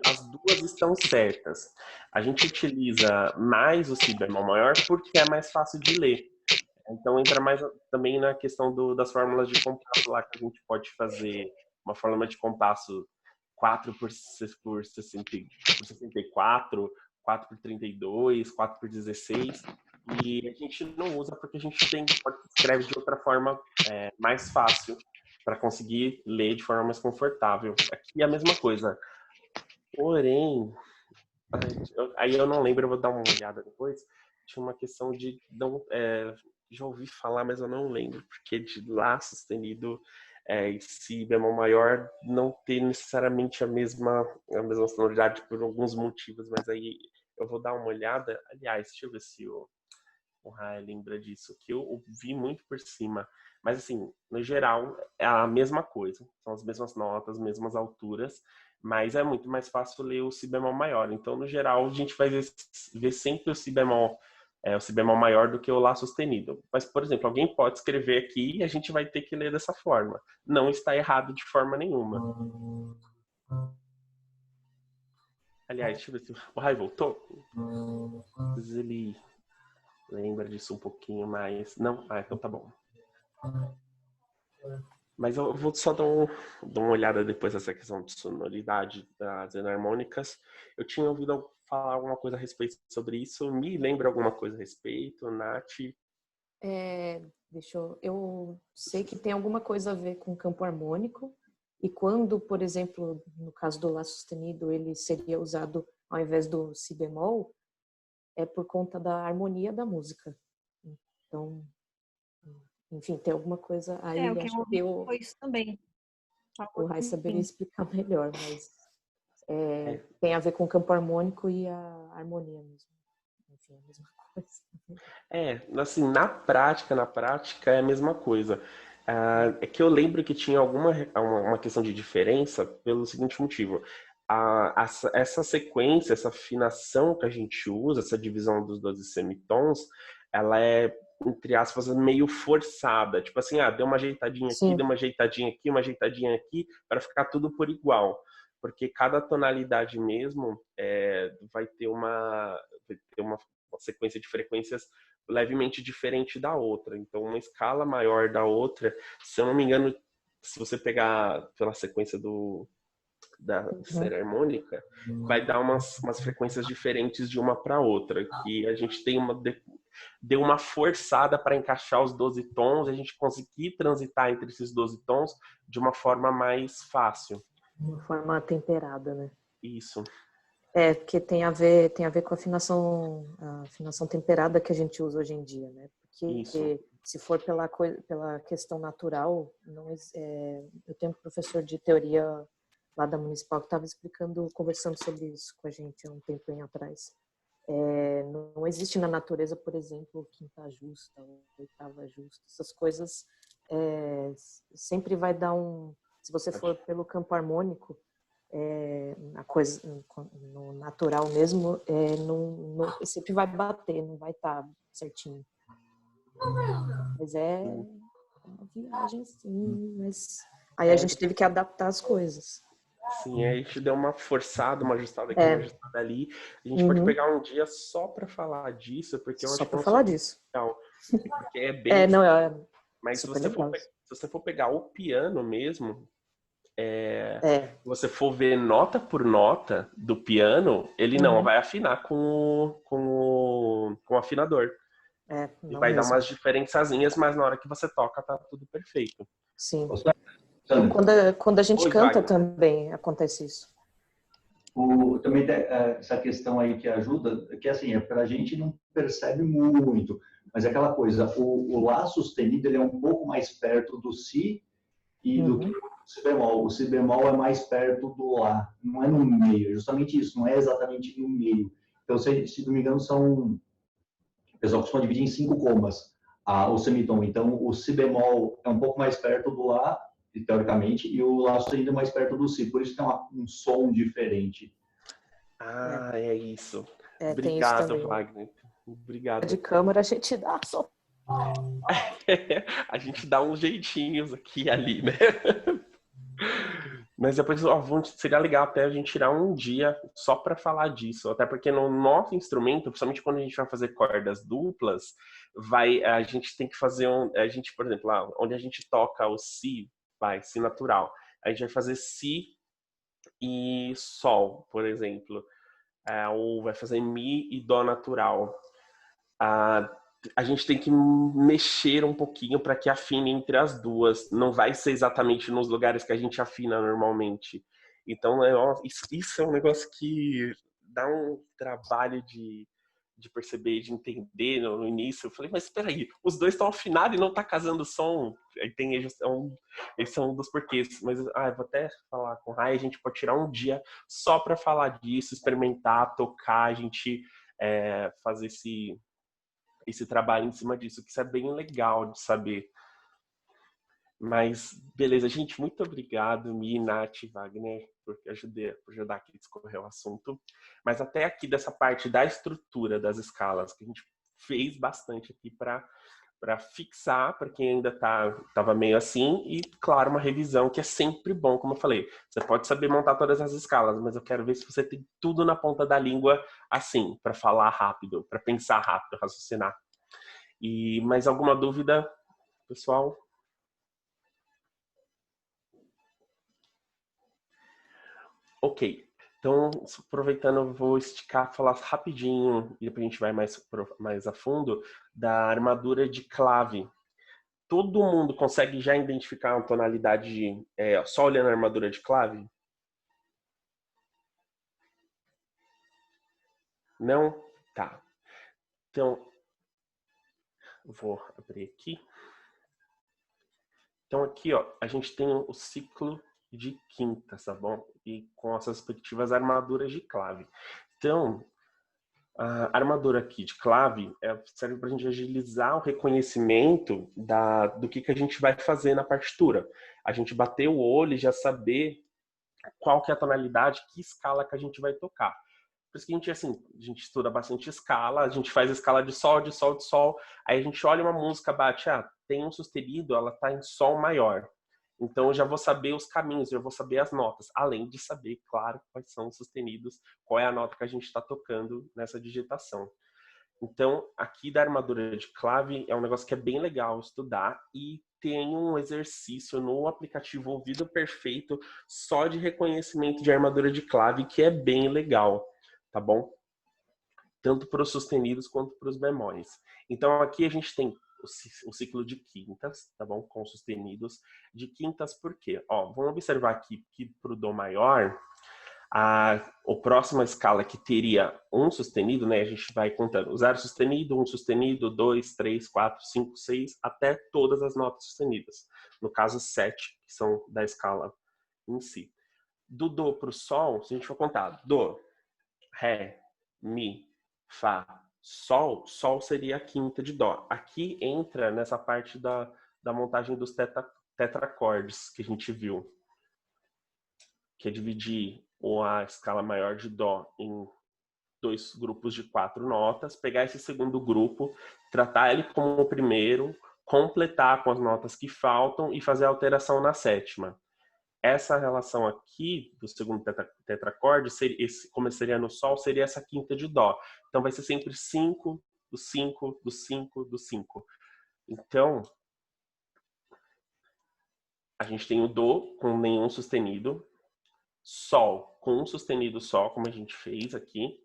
as duas estão certas. A gente utiliza mais o Si bemol maior porque é mais fácil de ler. Então entra mais também na questão das fórmulas de compasso lá, que a gente pode fazer uma fórmula de compasso 4 por 64, 4 por 32, 4 por 16. E a gente não usa porque a gente escreve de outra forma mais fácil para conseguir ler de forma mais confortável. Aqui é a mesma coisa. Porém, aí eu não lembro, eu vou dar uma olhada depois. Tinha uma questão de já ouvi falar, mas eu não lembro, porque de Lá sustenido e Si bemol maior não ter necessariamente a mesma sonoridade por alguns motivos, mas aí eu vou dar uma olhada. Aliás, deixa eu ver se o Rai lembra disso, que eu vi muito por cima. Mas assim, no geral, é a mesma coisa. São as mesmas notas, as mesmas alturas, mas é muito mais fácil ler o Si bemol maior. Então, no geral, a gente vai ver sempre o Si bemol maior do que o Lá sustenido. Mas, por exemplo, alguém pode escrever aqui e a gente vai ter que ler dessa forma. Não está errado de forma nenhuma. Aliás, deixa eu ver se o Rai voltou. Ele lembra disso um pouquinho mais. Não? Então tá bom. Mas eu vou só dar uma olhada depois nessa questão de sonoridade das enarmônicas. Eu tinha ouvido falar alguma coisa a respeito sobre isso. Me lembra alguma coisa a respeito, Nath? Eu sei que tem alguma coisa a ver com campo harmônico. E quando, por exemplo, no caso do Lá sustenido, ele seria usado ao invés do Si bemol, é por conta da harmonia da música. Então, enfim, tem alguma coisa aí. O que eu ouvi foi isso também. O Rai saberia explicar melhor, mas tem a ver com o campo harmônico e a harmonia mesmo. Enfim, é a mesma coisa. Assim, na prática é a mesma coisa. É que eu lembro que tinha uma questão de diferença pelo seguinte motivo. Essa sequência, essa afinação que a gente usa, essa divisão dos 12 semitons, ela é, entre aspas, meio forçada. Tipo assim, deu uma ajeitadinha aqui, Sim. deu uma ajeitadinha aqui, uma ajeitadinha aqui, para ficar tudo por igual. Porque cada tonalidade mesmo vai ter uma sequência de frequências levemente diferente da outra. Então, uma escala maior da outra, se eu não me engano, se você pegar pela sequência da série harmônica, vai dar umas frequências diferentes de uma para outra, que a gente tem deu uma forçada para encaixar os 12 tons, e a gente conseguir transitar entre esses 12 tons de uma forma mais fácil. De forma temperada, né? Isso. Porque tem a ver com a afinação temperada que a gente usa hoje em dia, né? Porque se for pela questão natural, eu tenho um professor de teoria lá da Municipal que estava conversando sobre isso com a gente há um tempinho atrás. Não existe na natureza, por exemplo, quinta justa, oitava justa, essas coisas sempre vai dar se você for pelo campo harmônico, a coisa no natural mesmo, sempre vai bater, não vai estar certinho. Mas é uma viagem, sim, mas aí a gente teve que adaptar as coisas. Sim, aí a gente deu uma forçada, uma ajustada aqui, uma ajustada ali. A gente pode pegar um dia só para falar disso, porque eu acho só que para falar disso. Legal. Porque é bem. Mas se você for pegar o piano mesmo, se você for ver nota por nota do piano, ele não vai afinar com o afinador. E vai dar umas diferençazinhas, mas na hora que você toca tá tudo perfeito. Sim. Quando a gente canta também acontece isso. Também tem essa questão aí que ajuda, que assim, para a gente não percebe muito, mas é aquela coisa, o Lá sustenido ele é um pouco mais perto do Si e do que o Si bemol. O Si bemol é mais perto do Lá, não é no meio, é justamente isso, não é exatamente no meio. Então, se não me engano, o pessoal costuma dividir em 5 comas o semitom. Então, o Si bemol é um pouco mais perto do Lá, teoricamente, e o Lá sustenido é mais perto do Si. Por isso tem um som diferente. É isso. Obrigado, tem isso Wagner. Obrigado. De câmara a gente dá só. A gente dá uns jeitinhos aqui e ali, né? Mas depois seria legal até a gente tirar um dia só para falar disso, até porque no nosso instrumento, principalmente quando a gente vai fazer cordas duplas, a gente tem que fazer por exemplo, lá onde a gente toca o Si natural, a gente vai fazer Si e Sol, por exemplo, ou vai fazer Mi e Dó natural. A gente tem que mexer um pouquinho para que afine entre as duas. Não vai ser exatamente nos lugares que a gente afina normalmente. Então, isso é um negócio que dá um trabalho de perceber, de entender no início. Eu falei, mas espera aí, os dois estão afinados e não está casando o som. Aí esse é um dos porquês. Mas eu vou até falar com o Rai, a gente pode tirar um dia só para falar disso, experimentar, tocar, a gente fazer esse trabalho em cima disso, que isso é bem legal de saber. Mas, beleza, gente, muito obrigado, Mi, Nath, Wagner, por ajudar aqui a discorrer o assunto. Mas até aqui dessa parte da estrutura das escalas, que a gente fez bastante aqui para fixar, para quem ainda estava meio assim, e, claro, uma revisão, que é sempre bom, como eu falei. Você pode saber montar todas as escalas, mas eu quero ver se você tem tudo na ponta da língua assim, para falar rápido, para pensar rápido, raciocinar. E mais alguma dúvida, pessoal? Ok. Então, aproveitando, eu vou falar rapidinho, e depois a gente vai mais a fundo, da armadura de clave. Todo mundo consegue já identificar uma tonalidade só olhando a armadura de clave? Não? Tá. Então, vou abrir aqui. Então, aqui, ó, a gente tem o ciclo de quintas, tá bom? E com as respectivas armaduras de clave. Então, a armadura aqui de clave serve para a gente agilizar o reconhecimento do que a gente vai fazer na partitura. A gente bater o olho e já saber qual que é a tonalidade, que escala que a gente vai tocar. Por isso que a gente estuda bastante escala, a gente faz a escala de sol, de sol, de sol, aí a gente olha uma música, bate, tem um sustenido, ela está em sol maior. Então eu já vou saber os caminhos, eu vou saber as notas, além de saber, claro, quais são os sustenidos, qual é a nota que a gente está tocando nessa digitação. Então, aqui da armadura de clave é um negócio que é bem legal estudar e tem um exercício no aplicativo Ouvido Perfeito só de reconhecimento de armadura de clave, que é bem legal, tá bom? Tanto para os sustenidos quanto para os bemóis. Então aqui a gente tem o ciclo de quintas, tá bom? Com sustenidos de quintas, por quê? Ó, vamos observar aqui que para o Dó maior, a próxima escala que teria um sustenido, né? A gente vai contando 0 sustenido, 1 sustenido, 2, 3, 4, 5, 6, até todas as notas sustenidas. No caso, 7, que são da escala em si. Do Dó para o Sol, se a gente for contar Dó, Ré, Mi, Fá, Sol, Sol seria a quinta de Dó. Aqui entra nessa parte da montagem dos tetracordes que a gente viu, que é dividir a escala maior de Dó em 2 grupos de 4 notas, pegar esse segundo grupo, tratar ele como o primeiro, completar com as notas que faltam e fazer a alteração na sétima. Essa relação aqui do segundo tetracorde, como seria no Sol, seria essa quinta de Dó. Então vai ser sempre 5, do 5, do 5, do 5. Então, a gente tem o Dó com nenhum sustenido, Sol com um sustenido só, como a gente fez aqui,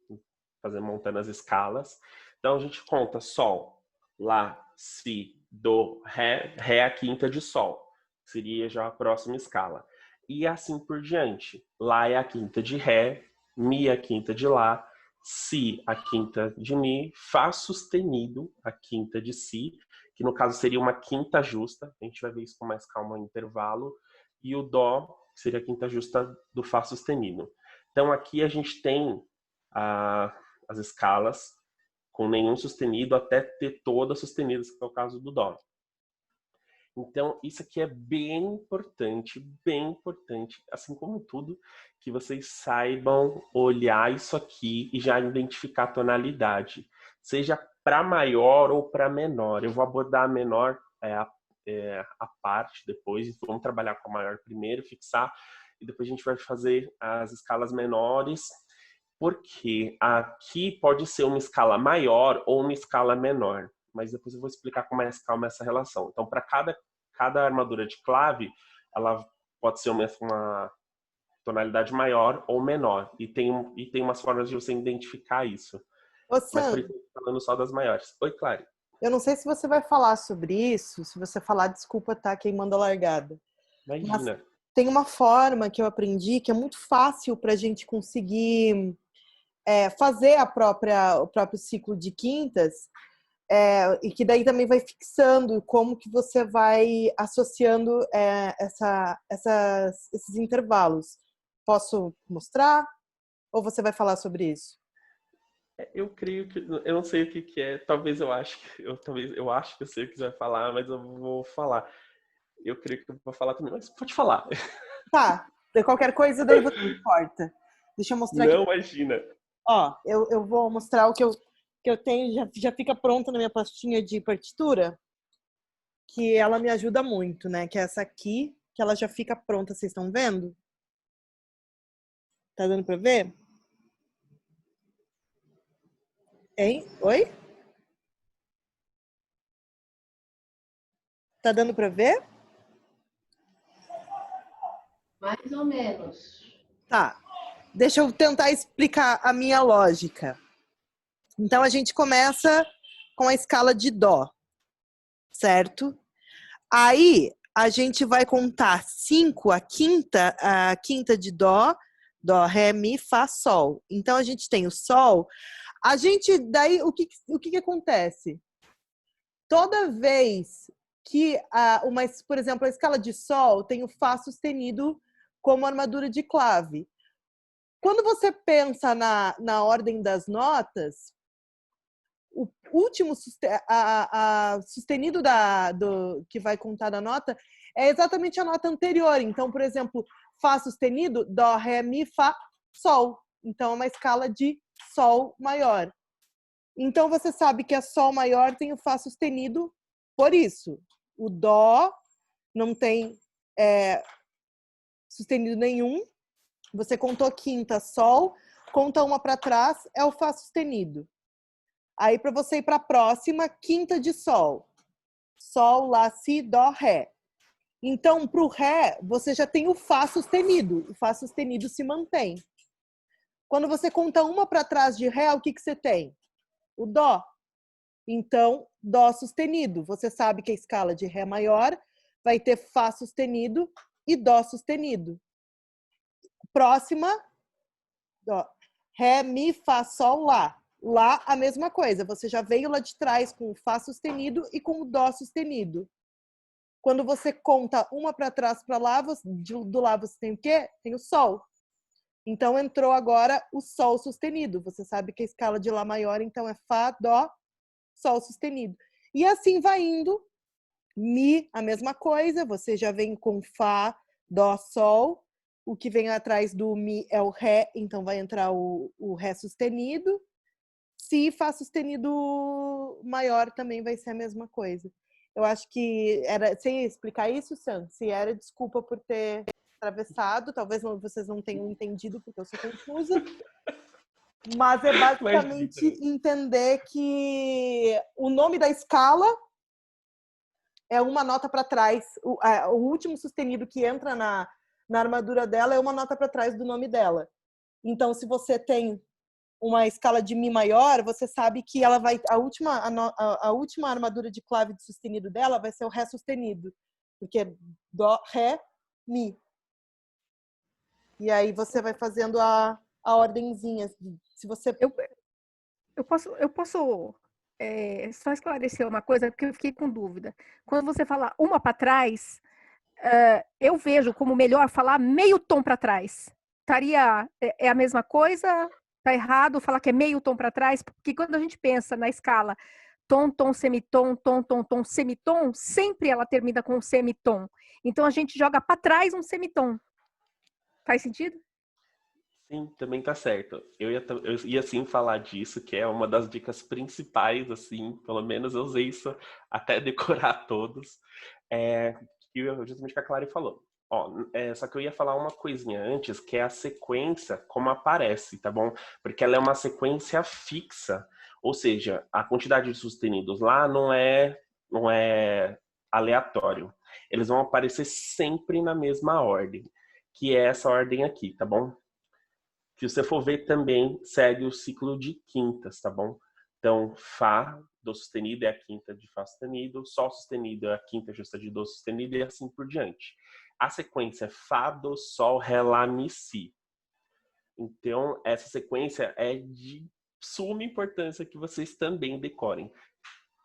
montando as escalas. Então a gente conta Sol, Lá, Si, Dó, Ré, Ré a quinta de Sol. Seria já a próxima escala. E assim por diante. Lá é a quinta de Ré, Mi a quinta de Lá, Si a quinta de Mi, Fá sustenido a quinta de Si, que no caso seria uma quinta justa. A gente vai ver isso com mais calma no intervalo. E o Dó seria a quinta justa do Fá sustenido. Então aqui a gente tem as escalas com nenhum sustenido até ter todas sustenidas, que é o caso do Dó. Então isso aqui é bem importante, assim como tudo, que vocês saibam olhar isso aqui e já identificar a tonalidade, seja para maior ou para menor. Eu vou abordar a menor a parte depois, vamos trabalhar com a maior primeiro, fixar, e depois a gente vai fazer as escalas menores, porque aqui pode ser uma escala maior ou uma escala menor, mas depois eu vou explicar com mais calma essa relação. Então, para cada armadura de clave, ela pode ser uma tonalidade maior ou menor, e tem umas formas de você identificar isso. Ô, mas por isso eu tô falando só das maiores. Oi, Clary. Eu não sei se você vai falar sobre isso. Se você falar, desculpa, tá queimando a largada. Imagina. Mas tem uma forma que eu aprendi que é muito fácil para a gente conseguir fazer o próprio ciclo de quintas, e que daí também vai fixando como que você vai associando esses intervalos. Posso mostrar? Ou você vai falar sobre isso? Eu creio que... Eu não sei o que é. Talvez eu acho que eu sei o que você vai falar, mas eu vou falar. Eu creio que eu vou falar também, mas pode falar. Tá. De qualquer coisa, daí você não importa. Deixa eu mostrar não, aqui. Imagina. Ó, eu vou mostrar o que eu tenho. Já fica pronta na minha pastinha de partitura. Que ela me ajuda muito, né? Que é essa aqui, que ela já fica pronta. Vocês estão vendo? Tá dando pra ver? Hein? Oi? Tá dando pra ver? Mais ou menos. Tá. Deixa eu tentar explicar a minha lógica. Então, a gente começa com a escala de Dó, certo? Aí, a gente vai contar 5, a quinta de Dó, Dó, Ré, Mi, Fá, Sol. Então, a gente tem o Sol. A gente, daí, o que acontece? Toda vez que, por exemplo, a escala de Sol tem o Fá sustenido como armadura de clave. Quando você pensa na ordem das notas, o último sustenido que vai contar da nota é exatamente a nota anterior. Então, por exemplo, Fá sustenido, Dó, Ré, Mi, Fá, Sol. Então, é uma escala de Sol maior. Então, você sabe que a Sol maior tem o Fá sustenido por isso. O Dó não tem sustenido nenhum. Você contou quinta, Sol, conta uma para trás, é o Fá sustenido. Aí, para você ir para a próxima, quinta de Sol. Sol, Lá, Si, Dó, Ré. Então, para o Ré, você já tem o Fá sustenido. O Fá sustenido se mantém. Quando você conta uma para trás de Ré, o que você tem? O Dó. Então, Dó sustenido. Você sabe que a escala de Ré maior vai ter Fá sustenido e Dó sustenido. Próxima, Dó. Ré, Mi, Fá, Sol, Lá. Lá, a mesma coisa. Você já veio lá de trás com o Fá sustenido e com o Dó sustenido. Quando você conta uma para trás para lá, do Lá você tem o quê? Tem o Sol. Então, entrou agora o Sol sustenido. Você sabe que a escala de Lá maior, então, é Fá, Dó, Sol sustenido. E assim vai indo. Mi, a mesma coisa. Você já vem com Fá, Dó, Sol. O que vem atrás do Mi é o Ré, então vai entrar o Ré sustenido. Si, Fá sustenido maior também vai ser a mesma coisa. Eu acho que era... Você ia explicar isso, Sam? Se era, desculpa por ter atravessado. Talvez vocês não tenham entendido, porque eu sou confusa. Mas é basicamente entender que o nome da escala é uma nota para trás. O último sustenido que entra na armadura dela é uma nota para trás do nome dela. Então, se você tem uma escala de Mi maior, você sabe que ela vai a última armadura de clave de sustenido dela vai ser o Ré sustenido, porque é Dó, Ré, Mi. E aí você vai fazendo a ordenzinha. Se você eu posso só esclarecer uma coisa, porque eu fiquei com dúvida. Quando você fala uma para trás, eu vejo como melhor falar meio tom para trás. É a mesma coisa? Tá errado falar que é meio tom para trás? Porque quando a gente pensa na escala tom, tom, semitom, tom, tom, tom, semitom, sempre ela termina com um semitom. Então a gente joga para trás um semitom. Faz sentido? Sim, também tá certo. Eu ia sim falar disso, que é uma das dicas principais, assim, pelo menos eu usei isso até decorar todos. Que justamente que a Clary falou. Só que eu ia falar uma coisinha antes, que é a sequência como aparece, tá bom? Porque ela é uma sequência fixa, ou seja, a quantidade de sustenidos lá não é aleatório. Eles vão aparecer sempre na mesma ordem, que é essa ordem aqui, tá bom? Se você for ver também, segue o ciclo de quintas, tá bom? Então, Fá, Dó sustenido é a quinta de Fá sustenido, Sol sustenido é a quinta justa de Dó sustenido e assim por diante. A sequência é Fá, Dó, Sol, Ré, Lá, Mi, Si. Então, essa sequência é de suma importância que vocês também decorem.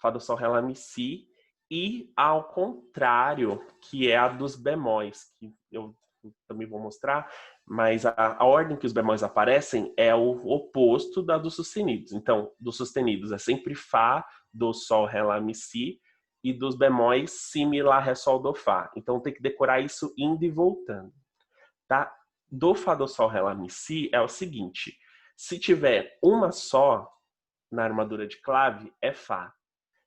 Fá, Dó, Sol, Ré, Lá, Mi, Si. E ao contrário, que é a dos bemóis, que eu também vou mostrar, mas a ordem que os bemóis aparecem é o oposto da dos sustenidos. Então, dos sustenidos é sempre Fá, Dó, Sol, Ré, Lá, Mi, Si, e dos bemóis Si, Mi, Lá, Ré, Sol, Dó, Fá. Então, tem que decorar isso indo e voltando, tá? Do Fá, Dó, Sol, Ré, Lá, Mi, Si é o seguinte: se tiver uma só na armadura de clave, é Fá.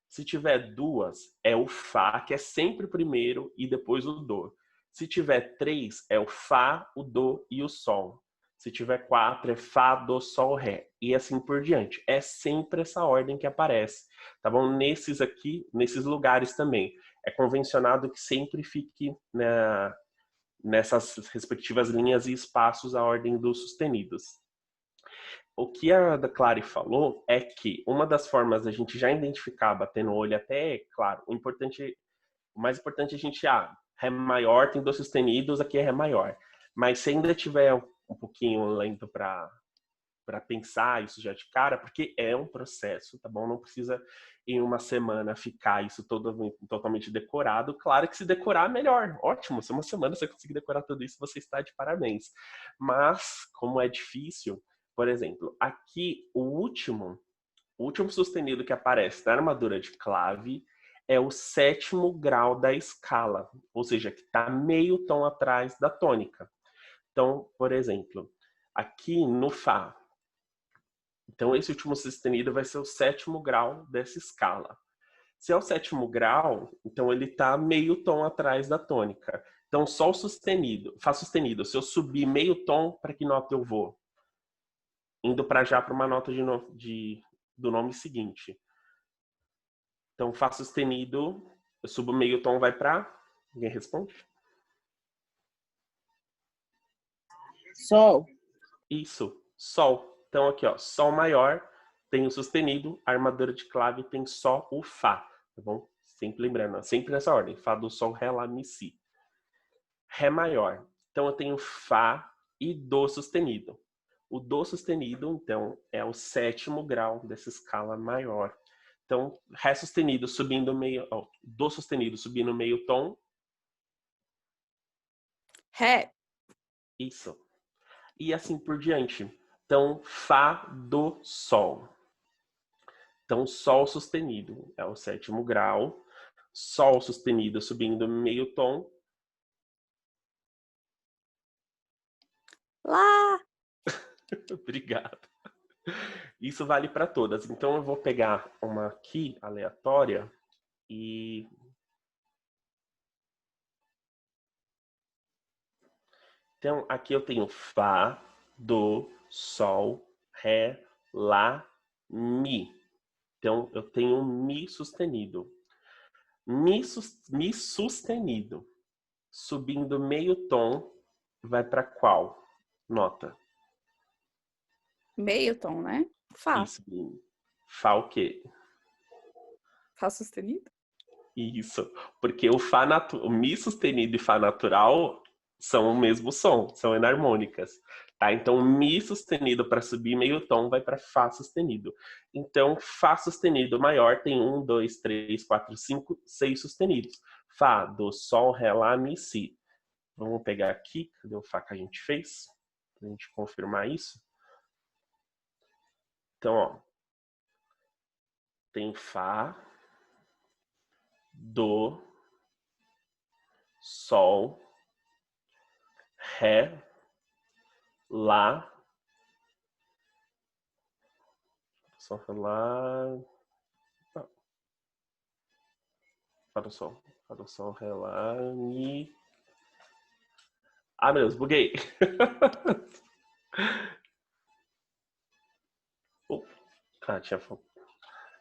Se tiver duas, é o Fá, que é sempre o primeiro, e depois o Dó. Se tiver três, é o Fá, o Dó e o Sol. Se tiver quatro, é Fá, Dó, Sol, Ré. E assim por diante. É sempre essa ordem que aparece, tá bom? Nesses lugares também. É convencionado que sempre fique nessas respectivas linhas e espaços a ordem dos sustenidos. O que a Clary falou é que uma das formas da gente já identificar, batendo o olho até, claro, o mais importante é a gente, Ré maior, tem Dó sustenidos, aqui é Ré maior. Mas se ainda tiver um pouquinho lento para pensar isso já de cara, porque é um processo, tá bom? Não precisa em uma semana ficar isso totalmente decorado. Claro que se decorar, melhor. Ótimo, se uma semana você conseguir decorar tudo isso, você está de parabéns. Mas, como é difícil, por exemplo, aqui o último sustenido que aparece na armadura de clave é o 7º grau da escala, ou seja, que está meio tom atrás da tônica. Então, por exemplo, aqui no Fá, então esse último sustenido vai ser o 7º grau dessa escala. Se é o 7º grau, então ele está meio tom atrás da tônica. Então, Sol sustenido, Fá sustenido, se eu subir meio tom, para que nota eu vou? Indo para uma nota do nome seguinte. Então, Fá sustenido Eu subo meio tom, vai pra... Ninguém responde? Sol. Isso, sol. Então aqui, ó, sol maior tem o sustenido, a armadura de clave tem só o fá, tá bom? Sempre lembrando, sempre nessa ordem, fá do sol, ré, lá, mi, si. Ré maior. Então eu tenho fá e dó sustenido. O dó sustenido, então, é o 7º grau dessa escala maior. Então, ré sustenido subindo meio, ó, dó sustenido subindo meio tom. Ré. Isso. E assim por diante. Então, fá do sol. Então, sol sustenido é o 7º grau. Sol sustenido subindo meio tom. Lá. Obrigado. Isso vale para todas. Então, eu vou pegar uma aqui, aleatória, e... Então, aqui eu tenho fá, dó, sol, ré, lá, mi. Então, eu tenho um mi sustenido. Mi sustenido, subindo meio tom, vai para qual nota? Meio tom, né? Fá. Isso. Fá o quê? Fá sustenido? Isso. Porque o mi sustenido e fá natural são o mesmo som, são enarmônicas. Tá? Então, mi sustenido para subir meio tom vai para fá sustenido. Então, fá sustenido maior tem 1, 2, 3, 4, 5, 6 sustenidos. Fá, dó, sol, ré, lá, mi, si. Vamos pegar aqui, cadê o fá que a gente fez? Pra gente confirmar isso. Então, ó, tem fá, dó, sol, ré, lá, sol, ré, lá, fá do sol, ré, lá, mi. Ah, meu Deus, buguei.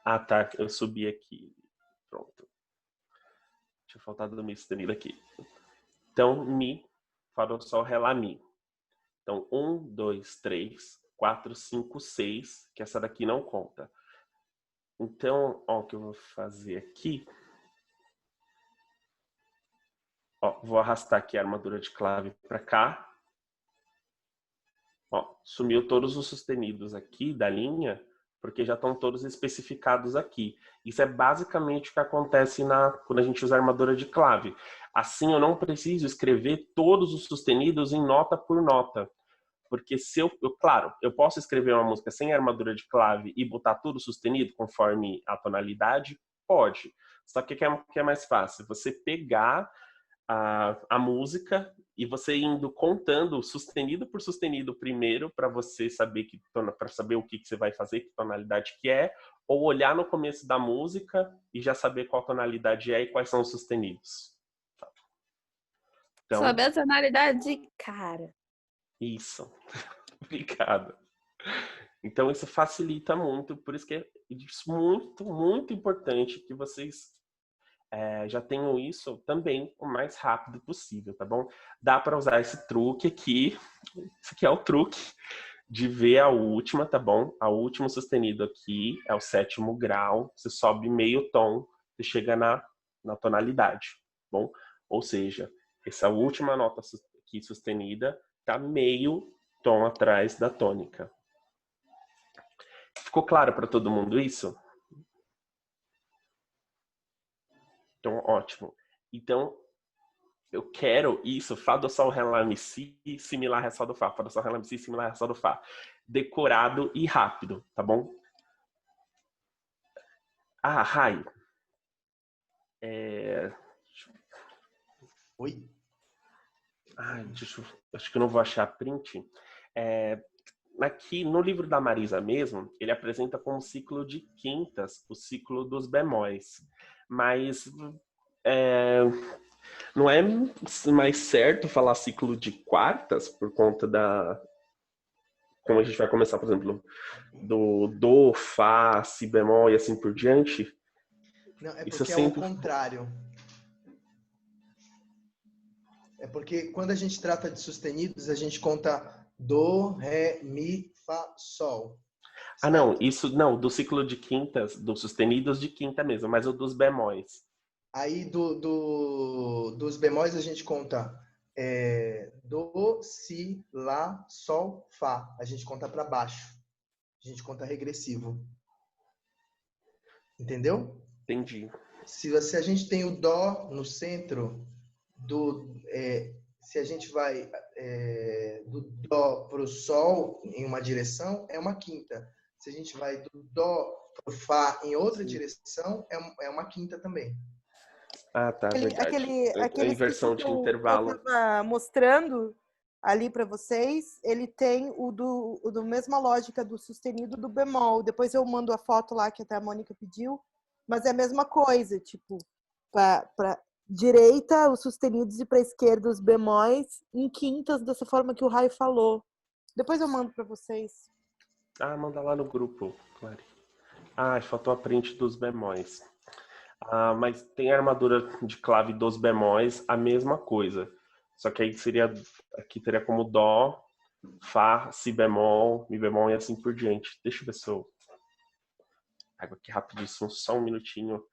Ah, tá, eu subi aqui. Pronto. Tinha faltado do mi sustenido aqui. Então, mi, fá do sol, ré, lá, mi. Então, 1, 2, 3, 4, 5, 6, que essa daqui não conta. Então, ó, o que eu vou fazer aqui. Ó, vou arrastar aqui a armadura de clave para cá. Ó, sumiu todos os sustenidos aqui da linha, porque já estão todos especificados aqui. Isso é basicamente o que acontece quando a gente usa a armadura de clave. Assim, eu não preciso escrever todos os sustenidos em nota por nota. Porque se claro, eu posso escrever uma música sem armadura de clave e botar tudo sustenido conforme a tonalidade? Pode. Só que o que é mais fácil? Você pegar a música e você indo contando sustenido por sustenido primeiro para você saber para saber o que você vai fazer, que tonalidade que é, ou olhar no começo da música e já saber qual tonalidade é e quais são os sustenidos. Então, saber a tonalidade, cara. Isso. Obrigado. Então isso facilita muito, por isso que é muito, muito importante que vocês já tenham isso também o mais rápido possível, tá bom? Dá para usar esse truque aqui, esse aqui é o truque de ver a última, tá bom? A última sustenido aqui é o 7º grau, você sobe meio tom, você chega na tonalidade, tá bom? Ou seja, essa última nota aqui sustenida tá meio tom atrás da tônica. Ficou claro para todo mundo isso? Então, ótimo. Então, eu quero isso, fá do sol, ré, lá, mi, si, similar ré, sol do fá. Fá do sol, ré, lá, mi, si, similar ré, sol do fá. Decorado e rápido, tá bom? Ah, Rai. Oi? Acho que eu não vou achar print. Aqui no livro da Marisa mesmo, ele apresenta como ciclo de quintas, o ciclo dos bemóis. Mas não é mais certo falar ciclo de quartas por conta como a gente vai começar, por exemplo, do dó, fá, si bemol e assim por diante. Não, é isso porque é sempre... o contrário. É porque quando a gente trata de sustenidos, a gente conta do, ré, mi, fá, sol. Ah, não, isso não, do ciclo de quintas, dos sustenidos de quinta mesmo, mas o dos bemóis. Aí dos bemóis a gente conta do, si, lá, sol, fá. A gente conta para baixo. A gente conta regressivo. Entendeu? Entendi. Se a gente tem o dó no centro, se a gente vai do dó para o sol em uma direção, é uma quinta. Se a gente vai do dó para o fá em outra direção, é uma quinta também. Ah, tá, verdade. Aquele Inversão de intervalo. que eu estava mostrando ali para vocês, ele tem o do mesma lógica do sustenido do bemol. Depois eu mando a foto lá que até a Mônica pediu, mas é a mesma coisa, tipo, para direita os sustenidos e para esquerda os bemóis em quintas, dessa forma que o Raio falou. Depois eu mando para vocês. Ah, manda lá no grupo, Clary. Ah, faltou a print dos bemóis. Ah, mas tem a armadura de clave dos bemóis, a mesma coisa. Só que aí aqui teria como dó, fá, si bemol, mi bemol e assim por diante. Deixa eu ver se eu pego aqui rapidíssimo, só um minutinho.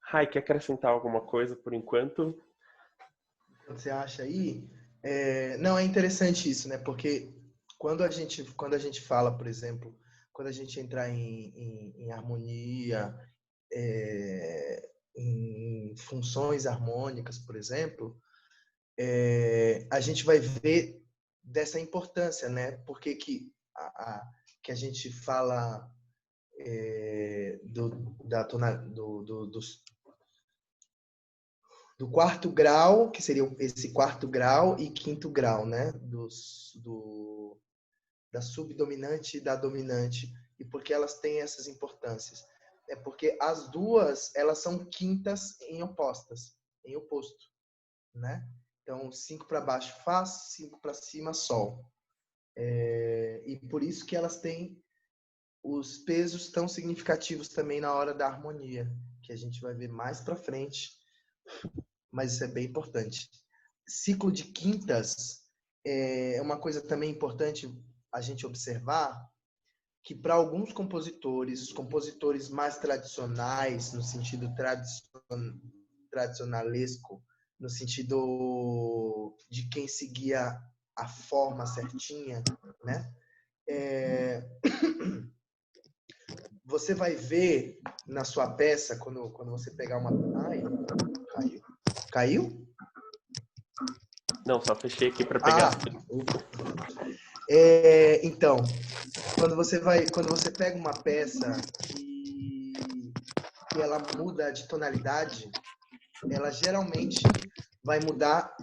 Rai, quer acrescentar alguma coisa por enquanto? Você acha aí? Não, é interessante isso, né? Porque quando a gente fala, por exemplo, quando a gente entrar em harmonia, em funções harmônicas, por exemplo, a gente vai ver dessa importância, né? Porque que a gente fala do quarto grau, que seria esse quarto grau e quinto grau, né? Da subdominante e da dominante. E por que elas têm essas importâncias? É porque as duas, elas são quintas em oposto, né? Então, 5 para baixo, Fá, 5 para cima, Sol. E por isso que elas têm os pesos tão significativos também na hora da harmonia, que a gente vai ver mais para frente, mas isso é bem importante. Ciclo de quintas é uma coisa também importante a gente observar, que para alguns compositores, os compositores mais tradicionais, no sentido tradicionalesco, no sentido de quem seguia a forma certinha, né? Você vai ver na sua peça, quando você pegar uma... Ai, caiu? Não, só fechei aqui para pegar. Então, quando você pega uma peça que ela muda de tonalidade, ela geralmente vai mudar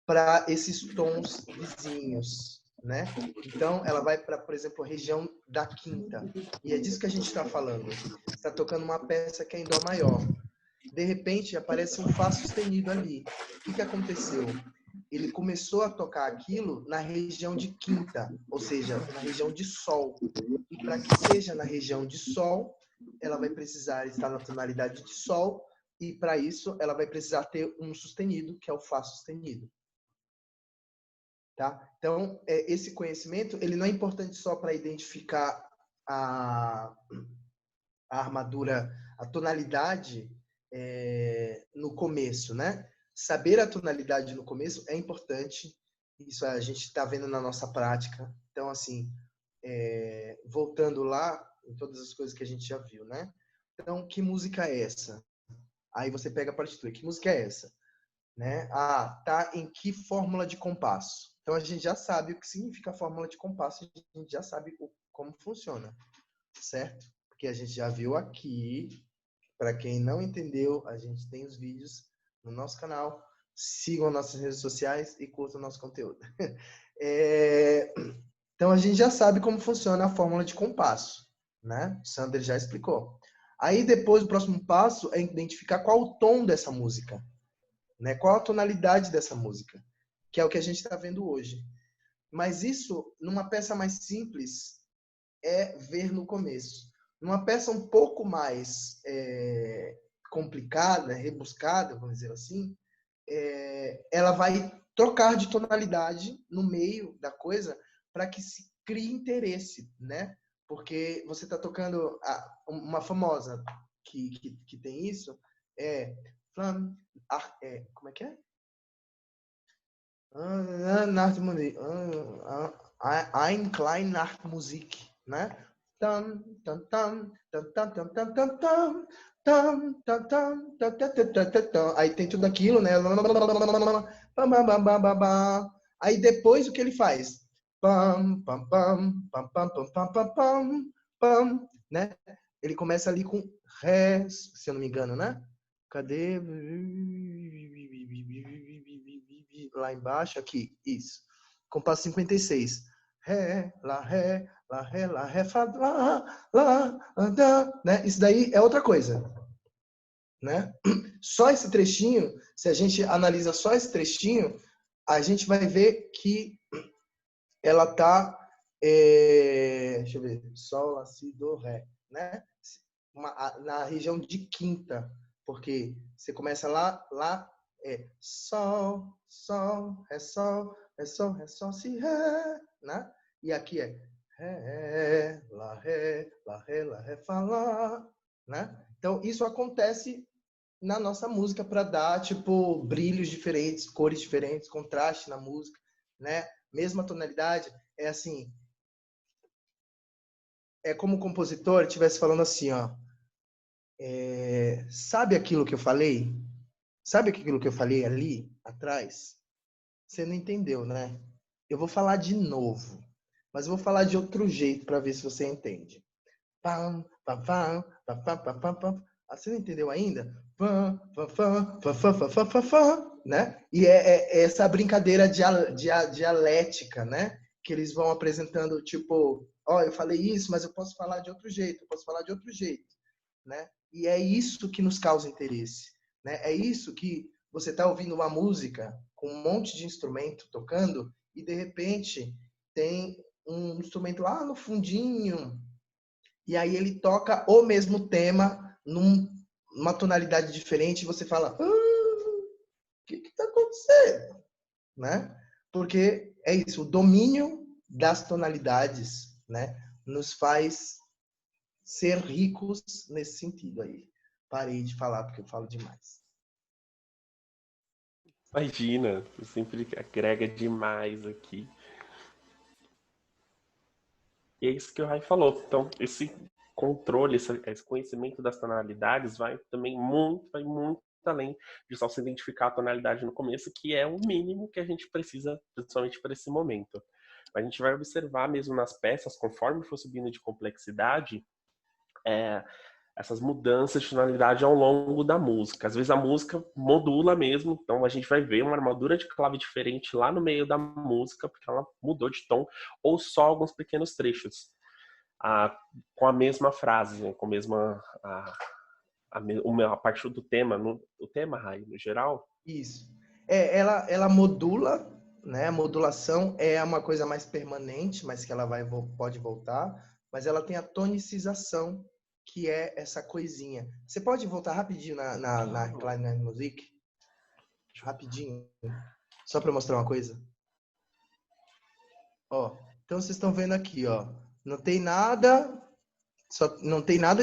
para esses tons vizinhos, né? Então, ela vai para, por exemplo, a região da quinta. E é disso que a gente está falando. Está tocando uma peça que é em dó maior. De repente, aparece um Fá sustenido ali. O que aconteceu? Ele começou a tocar aquilo na região de quinta, ou seja, na região de sol. E para que seja na região de sol, ela vai precisar estar na tonalidade de sol, e para isso ela vai precisar ter um sustenido, que é o Fá sustenido. Tá? Então, esse conhecimento ele não é importante só para identificar a armadura, a tonalidade no começo, né? Saber a tonalidade no começo é importante. Isso a gente está vendo na nossa prática. Então, assim, voltando lá em todas as coisas que a gente já viu, né? Então, que música é essa? Aí você pega a partitura. Que música é essa? Né? Tá em que fórmula de compasso? Então, a gente já sabe o que significa a fórmula de compasso. A gente já sabe como funciona, certo? Porque a gente já viu aqui. Para quem não entendeu, a gente tem os vídeos no nosso canal. Sigam nossas redes sociais e curtam nosso conteúdo. Então, a gente já sabe como funciona a fórmula de compasso, né? O Sander já explicou. Aí, depois, o próximo passo é identificar qual o tom dessa música, né? Qual a tonalidade dessa música, que é o que a gente está vendo hoje. Mas isso, numa peça mais simples, é ver no começo. Numa peça um pouco mais complicada, rebuscada, vamos dizer assim, ela vai trocar de tonalidade no meio da coisa para que se crie interesse, né? Porque você está tocando uma famosa que tem isso, como é que é? Ein klein Nachtmusik, né? Tam, tam, tam, tam, tam, tam, tam, tam, tam, tam, tam, tam, tam, tam, tam, tam, tam. Aí tem tudo aquilo, né? Aí depois o que ele faz? Pam, pam, pam, pam, pam, pam, pam, pam, pam, pam, né? Ele começa ali com Ré, se eu não me engano, né? Cadê? Lá embaixo, aqui, isso. Compasso 56. Ré, lá, ré, lá, ré, lá, ré, fá, lá, né? Isso daí é outra coisa, né? Só esse trechinho, se a gente analisa só esse trechinho, a gente vai ver que ela tá, deixa eu ver, sol, lá, si, do, ré, né? Na região de quinta, porque você começa lá sol, sol, ré, sol, ré, sol, ré, sol, si, ré, né? E aqui é ré, lá, ré, lá, ré, lá, ré, fá, lá, né? Então, isso acontece na nossa música para dar, tipo, brilhos diferentes, cores diferentes, contraste na música, né? Mesma tonalidade, é assim, é como o compositor estivesse falando assim, ó, sabe aquilo que eu falei? Sabe aquilo que eu falei ali atrás? Você não entendeu, né? Eu vou falar de novo, mas eu vou falar de outro jeito para ver se você entende. Pam, pam, pam, pam, pam, pam, pam, pam. Você não entendeu ainda? Pam, pam, pam, pam, pam, pam, pam, pam, pam, né? E é essa brincadeira dialética, né? Que eles vão apresentando, tipo, ó, eu falei isso, mas eu posso falar de outro jeito, eu posso falar de outro jeito, né? E é isso que nos causa interesse, né? É isso que você está ouvindo uma música com um monte de instrumento tocando e de repente tem um instrumento lá no fundinho e aí ele toca o mesmo tema numa tonalidade diferente e você fala, o que está acontecendo, né? Porque é isso, o domínio das tonalidades, né, nos faz ser ricos nesse sentido aí. Parei de falar porque eu falo demais. Imagina, você sempre agrega demais aqui. E é isso que o Rai falou. Então, esse controle, esse conhecimento das tonalidades vai muito além de só se identificar a tonalidade no começo, que é o mínimo que a gente precisa, principalmente para esse momento. A gente vai observar mesmo nas peças, conforme for subindo de complexidade, essas mudanças de tonalidade ao longo da música. Às vezes a música modula mesmo, então a gente vai ver uma armadura de clave diferente lá no meio da música, porque ela mudou de tom, ou só alguns pequenos trechos, com a mesma frase, né, com a mesma... a partir do tema, o tema, Rai, no geral? Isso. Ela modula, né? A modulação é uma coisa mais permanente, mas que ela pode voltar, mas ela tem a tonicização, que é essa coisinha. Você pode voltar rapidinho na Klein Musik? Rapidinho. Só para mostrar uma coisa. Ó, então vocês estão vendo aqui, ó. Não tem nada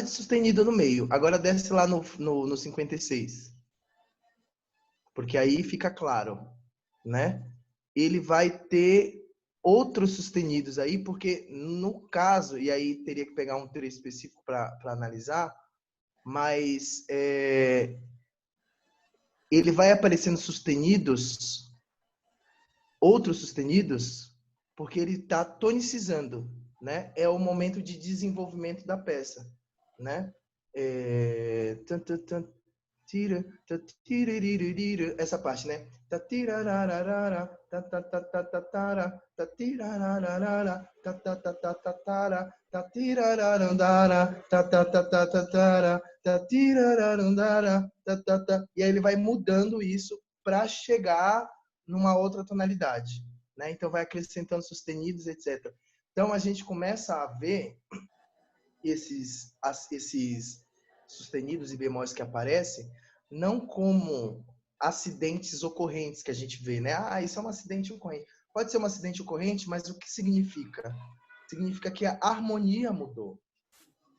de sustenido no meio. Agora desce lá no 56. Porque aí fica claro, né? Ele vai ter outros sustenidos aí, porque no caso, e aí teria que pegar um trecho específico para analisar, mas ele vai aparecendo outros sustenidos, porque ele está tonicizando, né? É o momento de desenvolvimento da peça, né? Essa parte, né? E aí ele vai mudando isso para chegar numa outra tonalidade, né? Então vai acrescentando sustenidos, etc. Então a gente começa a ver esses sustenidos e bemóis que aparecem não como acidentes ocorrentes que a gente vê, né? Ah, isso é um acidente ocorrente. Pode ser um acidente ocorrente, mas o que significa? Significa que a harmonia mudou,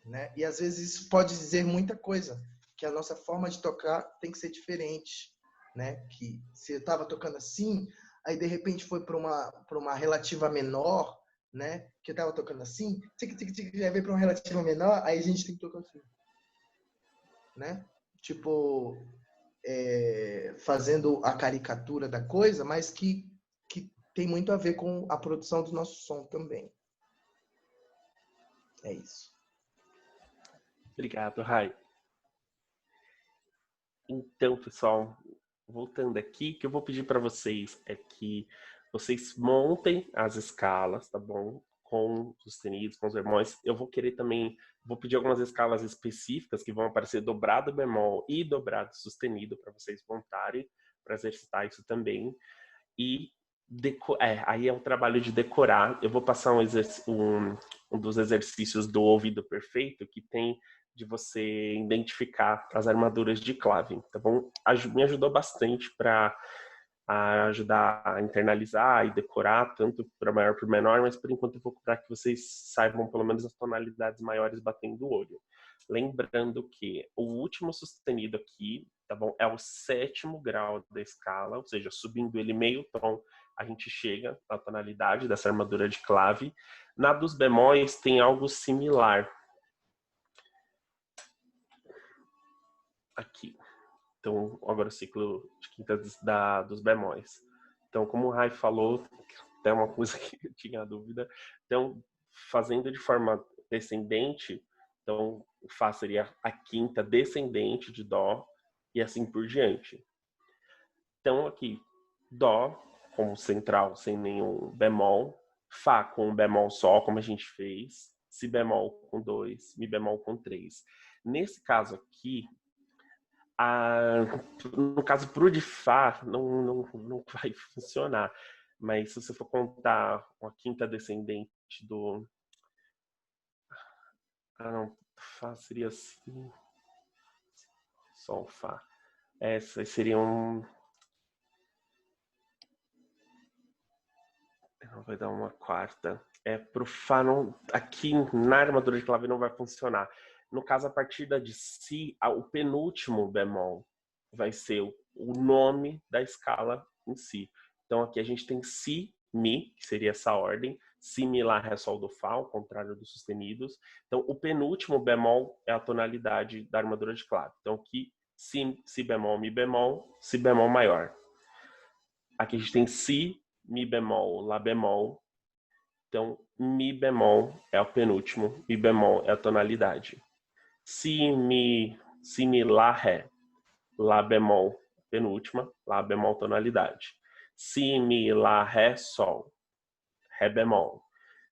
né? E às vezes isso pode dizer muita coisa, que a nossa forma de tocar tem que ser diferente, né? Que se eu estava tocando assim, aí de repente foi para uma relativa menor, né? Que eu estava tocando assim, já veio para uma relativa menor, aí a gente tem que tocar assim, né? Tipo, fazendo a caricatura da coisa, mas que tem muito a ver com a produção do nosso som também. É isso. Obrigado, Rai. Então, pessoal, voltando aqui, o que eu vou pedir para vocês é que vocês montem as escalas, tá bom? Com sustenidos, com os bemóis. Eu vou querer também, vou pedir algumas escalas específicas que vão aparecer dobrado bemol e dobrado sustenido para vocês montarem, para exercitar isso também. E aí é o trabalho de decorar. Eu vou passar um dos exercícios do ouvido perfeito, que tem de você identificar as armaduras de clave, tá bom? Me ajudou bastante para ajudar a internalizar e decorar, tanto para maior para menor, mas por enquanto eu vou para que vocês saibam pelo menos as tonalidades maiores batendo o olho. Lembrando que o último sustenido aqui, tá bom? É o 7º grau da escala, ou seja, subindo ele meio tom, a gente chega na tonalidade dessa armadura de clave. Na dos bemóis tem algo similar. Aqui. Então, agora o ciclo de quintas dos bemóis. Então, como o Rai falou, até uma coisa que eu tinha dúvida. Então, fazendo de forma descendente, então o Fá seria a quinta descendente de Dó e assim por diante. Então, aqui, Dó como central, sem nenhum bemol, Fá com um bemol só, como a gente fez, Si bemol com 2, Mi bemol com 3. Nesse caso aqui, no caso pro de Fá, não vai funcionar. Mas se você for contar uma quinta descendente do... não, Fá seria assim. Sol, Fá. Essas seriam... Vai dar uma quarta. Pro Fá, não, aqui na armadura de clave não vai funcionar. No caso, a partir da de Si, o penúltimo bemol vai ser o nome da escala em si. Então, aqui a gente tem Si, Mi, que seria essa ordem. Si, Mi, Lá, Ré, Sol, Do, Fá, ao contrário dos sustenidos. Então, o penúltimo bemol é a tonalidade da armadura de clave. Então, aqui, Si bemol, Mi bemol, Si bemol maior. Aqui a gente tem Si, Mi bemol, Lá bemol. Então, Mi bemol é o penúltimo, Mi bemol é a tonalidade. Si, Mi, Lá, Ré. Lá bemol, penúltima, Lá bemol, tonalidade. Si, Mi, Lá, Ré, Sol. Ré bemol.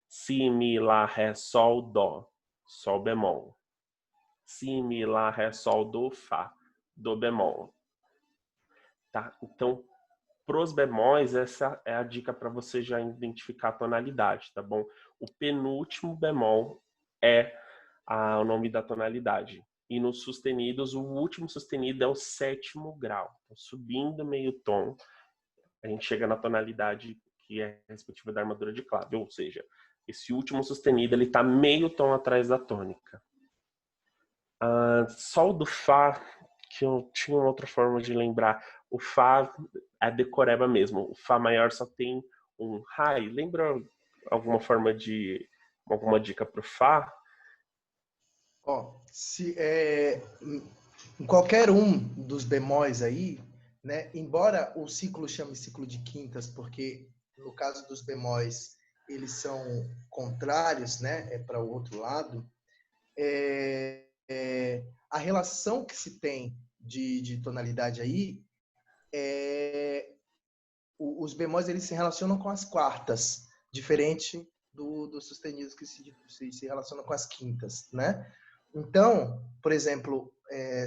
Si, Mi, Lá, Ré, Sol, Dó. Sol bemol. Si, Mi, Lá, Ré, Sol, Do, Fá. Do bemol. Tá? Então, pros bemóis, essa é a dica para você já identificar a tonalidade, tá bom? O penúltimo bemol é o nome da tonalidade. E nos sustenidos, o último sustenido é o 7º grau. Então, subindo meio tom, a gente chega na tonalidade que é respectiva da armadura de clave. Ou seja, esse último sustenido ele está meio tom atrás da tônica. Sol do Fá, que eu tinha outra forma de lembrar. O Fá é decoreba mesmo. O Fá maior só tem um Rai. Lembra alguma forma de... alguma dica para o Fá? Se em qualquer um dos bemóis aí, né, embora o ciclo chame ciclo de quintas, porque no caso dos bemóis eles são contrários, né, para o outro lado, a relação que se tem de tonalidade aí, os bemóis eles se relacionam com as quartas, diferente dos sustenidos que se relacionam com as quintas, né? Então, por exemplo,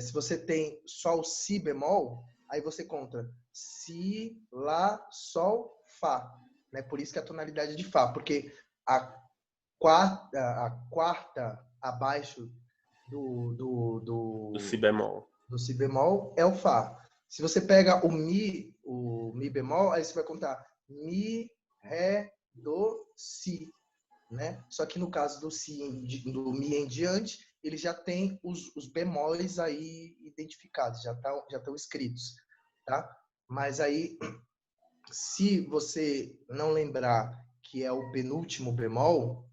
se você tem Sol, Si bemol, aí você conta Si, Lá, Sol, Fá. Né? Por isso que é a tonalidade de Fá, porque a quarta abaixo do Si bemol. Do Si bemol é o Fá. Se você pega o Mi bemol, aí você vai contar Mi, Ré, Do, Si, né? Só que no caso do do Mi em diante, ele já tem os bemóis aí identificados, já estão escritos, tá? Mas aí, se você não lembrar que é o penúltimo bemol,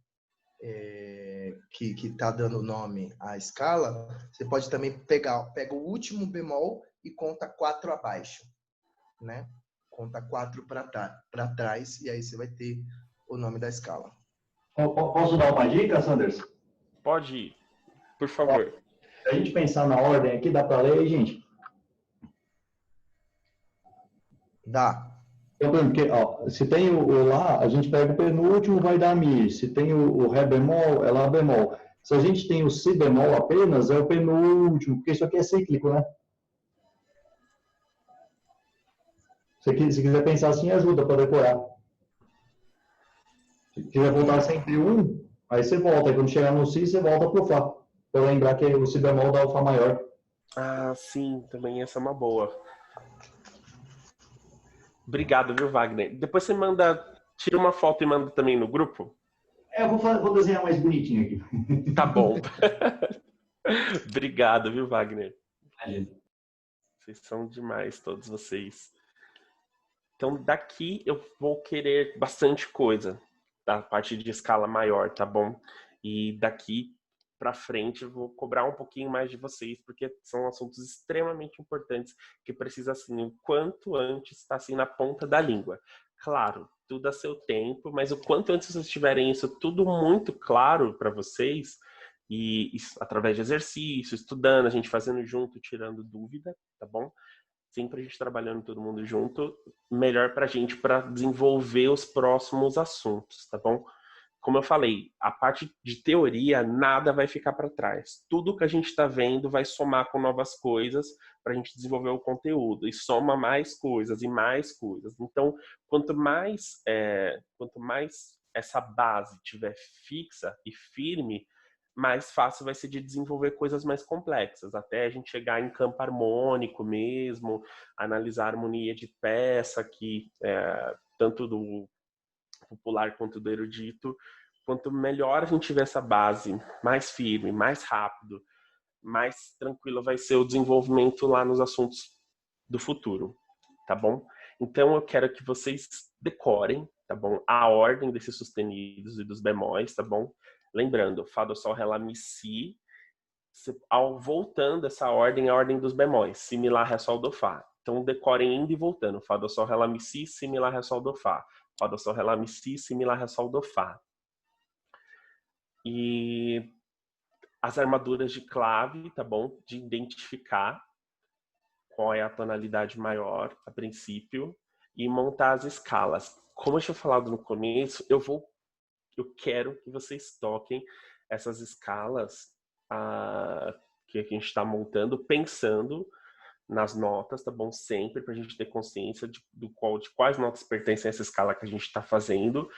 que está dando nome à escala, você pode também pega o último bemol e conta 4 abaixo, né? Conta 4 para trás e aí você vai ter o nome da escala. Posso dar uma dica, Sanders? Pode ir, por favor. Se a gente pensar na ordem aqui, dá para ler, gente? Dá. Então, porque, ó, se tem o Lá, a gente pega o penúltimo, vai dar Mi. Se tem o Ré bemol, é Lá bemol. Se a gente tem o Si bemol apenas, é o penúltimo, porque isso aqui é cíclico, né? Se quiser pensar assim, ajuda para decorar. Se quiser voltar sempre um, aí você volta. Aí quando chegar no Si, você volta pro Fá. Para lembrar que o Si bemol dá o Fá maior. Ah, sim, também essa é uma boa. Obrigado, viu, Wagner? Depois você tira uma foto e manda também no grupo? Eu vou desenhar mais bonitinho aqui. Tá bom. Obrigado, viu, Wagner? Vocês são demais, todos vocês. Então, daqui eu vou querer bastante coisa, da parte de escala maior, tá bom? E daqui para frente eu vou cobrar um pouquinho mais de vocês, porque são assuntos extremamente importantes que precisa, assim, o quanto antes estar assim na ponta da língua. Claro, tudo a seu tempo, mas o quanto antes vocês tiverem isso tudo muito claro para vocês, e através de exercício, estudando, a gente fazendo junto, tirando dúvida, tá bom? Sempre a gente trabalhando todo mundo junto, melhor pra gente para desenvolver os próximos assuntos, tá bom? Como eu falei, a parte de teoria, nada vai ficar para trás. Tudo que a gente está vendo vai somar com novas coisas para a gente desenvolver o conteúdo. E soma mais coisas e mais coisas. Então, quanto mais essa base tiver fixa e firme, mais fácil vai ser de desenvolver coisas mais complexas. Até a gente chegar em campo harmônico mesmo, analisar a harmonia de peça, que tanto do popular quanto do erudito, quanto melhor a gente tiver essa base mais firme, mais rápido, mais tranquilo vai ser o desenvolvimento lá nos assuntos do futuro, tá bom? Então eu quero que vocês decorem, tá bom? A ordem desses sustenidos e dos bemóis, tá bom? Lembrando, Fá, Dó, Sol, Ré, Lá, Mi, Si, voltando essa ordem, a ordem dos bemóis, Si, Mi, Lá, Ré, Sol, Dó, Fá. Então decorem indo e voltando, Fá, Dó, Sol, Ré, Lá, Mi, Si, Si, Mi, Lá, Ré, Sol, Dó, Fá. Fá, Dó, Sol, Ré, Lá, Mi, Si, Si, Mi, Lá, Ré, Sol, Dó, Fá. E as armaduras de clave, tá bom? De identificar qual é a tonalidade maior a princípio e montar as escalas. Como eu tinha falado no começo, eu quero que vocês toquem essas escalas que a gente está montando, pensando nas notas, tá bom? Sempre para a gente ter consciência de quais notas pertencem a essa escala que a gente está fazendo.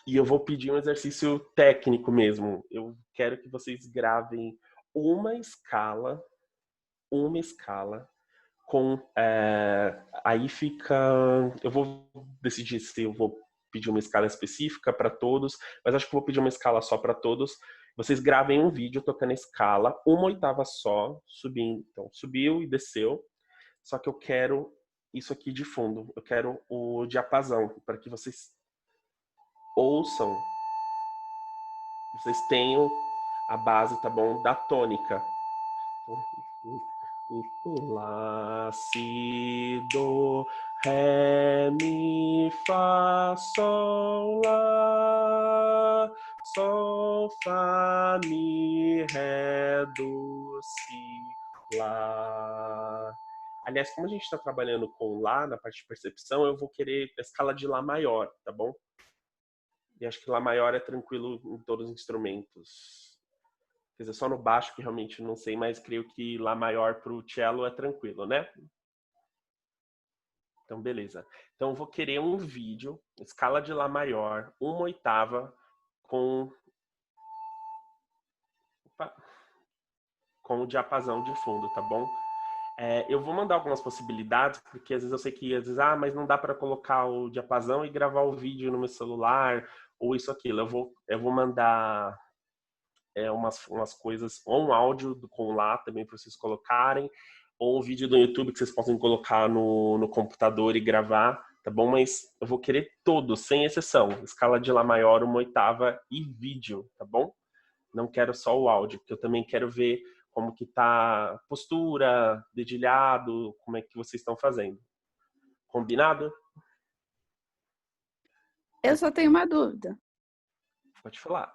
E eu vou pedir um exercício técnico mesmo. Eu quero que vocês gravem uma escala com... aí fica... Eu vou decidir se eu vou pedir uma escala específica para todos, mas acho que vou pedir uma escala só para todos. Vocês gravem um vídeo tocando a escala, uma oitava só, subindo. Então, subiu e desceu. Só que eu quero isso aqui de fundo. Eu quero o diapasão, para que vocês ouçam, vocês tenham a base, tá bom? Da tônica. Lá, Si, Do, Ré, Mi, Fá, Sol, Lá, Sol, Fá, Mi, Ré, Do, Si, Lá. Aliás, como a gente está trabalhando com Lá na parte de percepção, eu vou querer a escala de Lá maior, tá bom? E acho que Lá maior é tranquilo em todos os instrumentos. Quer dizer, só no baixo que realmente não sei, mas creio que Lá maior para o cello é tranquilo, né? Então, beleza. Então, eu vou querer um vídeo, escala de Lá maior, uma oitava, com o diapasão de fundo, tá bom? Eu vou mandar algumas possibilidades, porque às vezes eu sei que mas não dá para colocar o diapasão e gravar o vídeo no meu celular, ou isso, aquilo. Eu vou mandar umas coisas, ou um áudio com lá também para vocês colocarem, ou um vídeo do YouTube que vocês possam colocar no computador e gravar, tá bom? Mas eu vou querer todos, sem exceção. Escala de Lá maior, 1/8 e vídeo, tá bom? Não quero só o áudio, porque eu também quero ver como que tá a postura, dedilhado, como é que vocês estão fazendo. Combinado? Eu só tenho uma dúvida. Pode falar.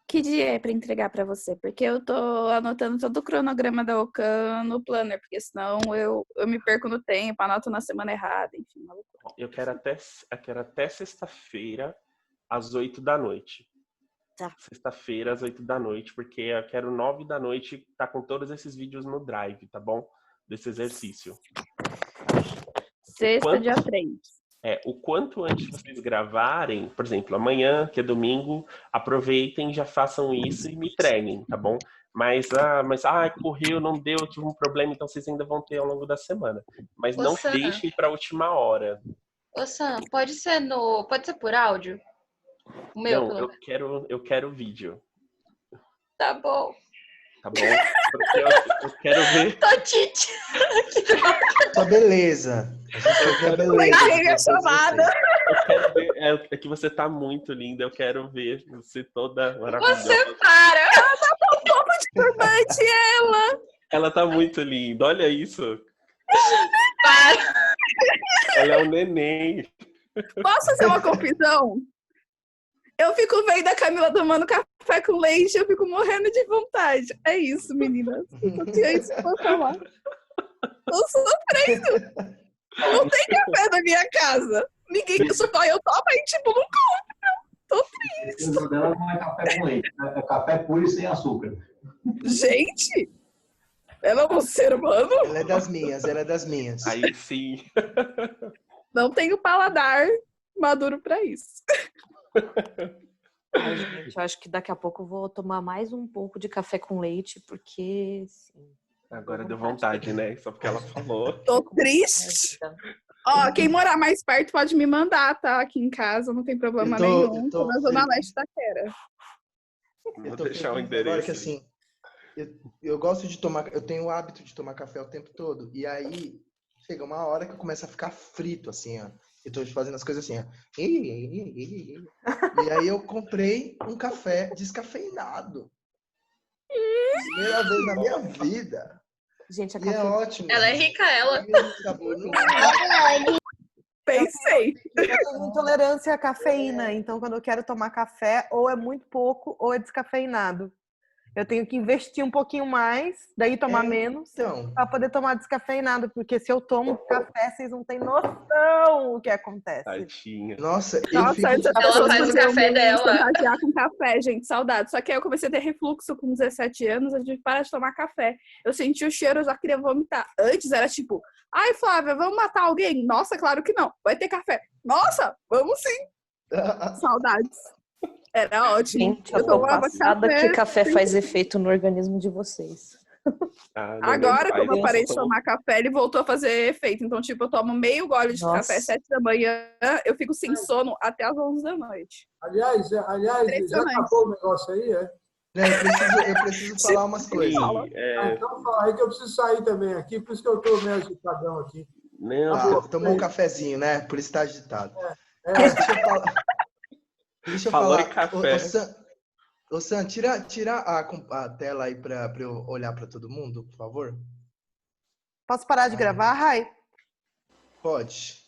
Que dia é para entregar para você? Porque eu tô anotando todo o cronograma da Ocan no planner, porque senão eu me perco no tempo, anoto na semana errada, enfim. Eu quero até sexta-feira, às 8h. Tá. Sexta-feira, às 8h, porque eu quero 9h tá com todos esses vídeos no Drive, tá bom? Desse exercício. Sexta, dia 3. O quanto antes vocês gravarem, por exemplo, amanhã, que é domingo, aproveitem, já façam isso e me treinem, tá bom? Mas correu, não deu, tive um problema, então vocês ainda vão ter ao longo da semana. Mas não Sam. deixem para a última hora. Ô, Sam, pode ser por áudio? O meu? Não, eu quero vídeo. Tá bom. Tá bom? Porque eu quero ver. Totite. Sua beleza. A gente quer beleza. Eu quero ver. É que você tá muito linda. Eu quero ver você toda maravilhosa. Você para! Ela tá com um pouco de turbante, ela! Ela tá muito linda. Olha isso. Para! Ela é um neném. Posso fazer uma confusão? Eu fico vendo a Camila tomando café com leite, eu fico morrendo de vontade. É isso, meninas. Eu tinha isso pra falar. Tô sofrendo. Não tem café na minha casa. Ninguém que só eu tomo e tipo, não compro. Tô triste. O dela não é café com leite, é café puro e sem açúcar. Gente, ela é um ser humano? Ela é das minhas. Aí sim. Não tenho paladar maduro pra isso. Ai, gente, eu acho que daqui a pouco eu vou tomar mais um pouco de café com leite, porque sim. Agora deu vontade, né? Só porque ela falou. Tô triste. Ó, quem morar mais perto pode me mandar, tá? Aqui em casa, não tem problema nenhum. Tô na Zona Leste da Quera. Vou deixar o endereço. Agora que assim, eu gosto de tomar, eu tenho o hábito de tomar café o tempo todo. E aí, chega uma hora que eu começo a ficar frito, assim, ó. Eu tô fazendo as coisas assim, ó. E aí eu comprei um café descafeinado. Primeira vez na minha vida. Gente, é ótimo. Ela é rica, ela. Pensei. Eu tenho intolerância à cafeína, então quando eu quero tomar café, ou é muito pouco, ou é descafeinado. Eu tenho que investir um pouquinho mais, daí tomar menos, para poder tomar descafeinado, porque se eu tomo café, vocês não têm noção o que acontece. Tadinha. Nossa, antes as pessoas faz o café dela. Contagiar com café, gente, saudade. Só que aí eu comecei a ter refluxo com 17 anos, a gente para de tomar café. Eu senti o cheiro, eu já queria vomitar. Antes era tipo, ai, Flávia, vamos matar alguém? Nossa, claro que não. Vai ter café. Nossa, vamos sim. Saudades. Era ótimo. Gente, eu tô passada que café faz efeito no organismo de vocês. Agora que eu parei de tomar café, ele voltou a fazer efeito. Então, tipo, eu tomo meio gole de café às 7 da manhã, eu fico sem sono até às 11 da noite. Aliás, já acabou o negócio aí, é? Eu preciso falar umas coisas. Então fala aí que eu preciso sair também aqui, por isso que eu tô meio agitadão aqui. Tomou um cafezinho, né? Por isso tá agitado. Deixa eu Falou falar. em café. Ô, Sam, tira a tela aí pra eu olhar pra todo mundo, por favor. Posso parar de gravar, Rai? Pode.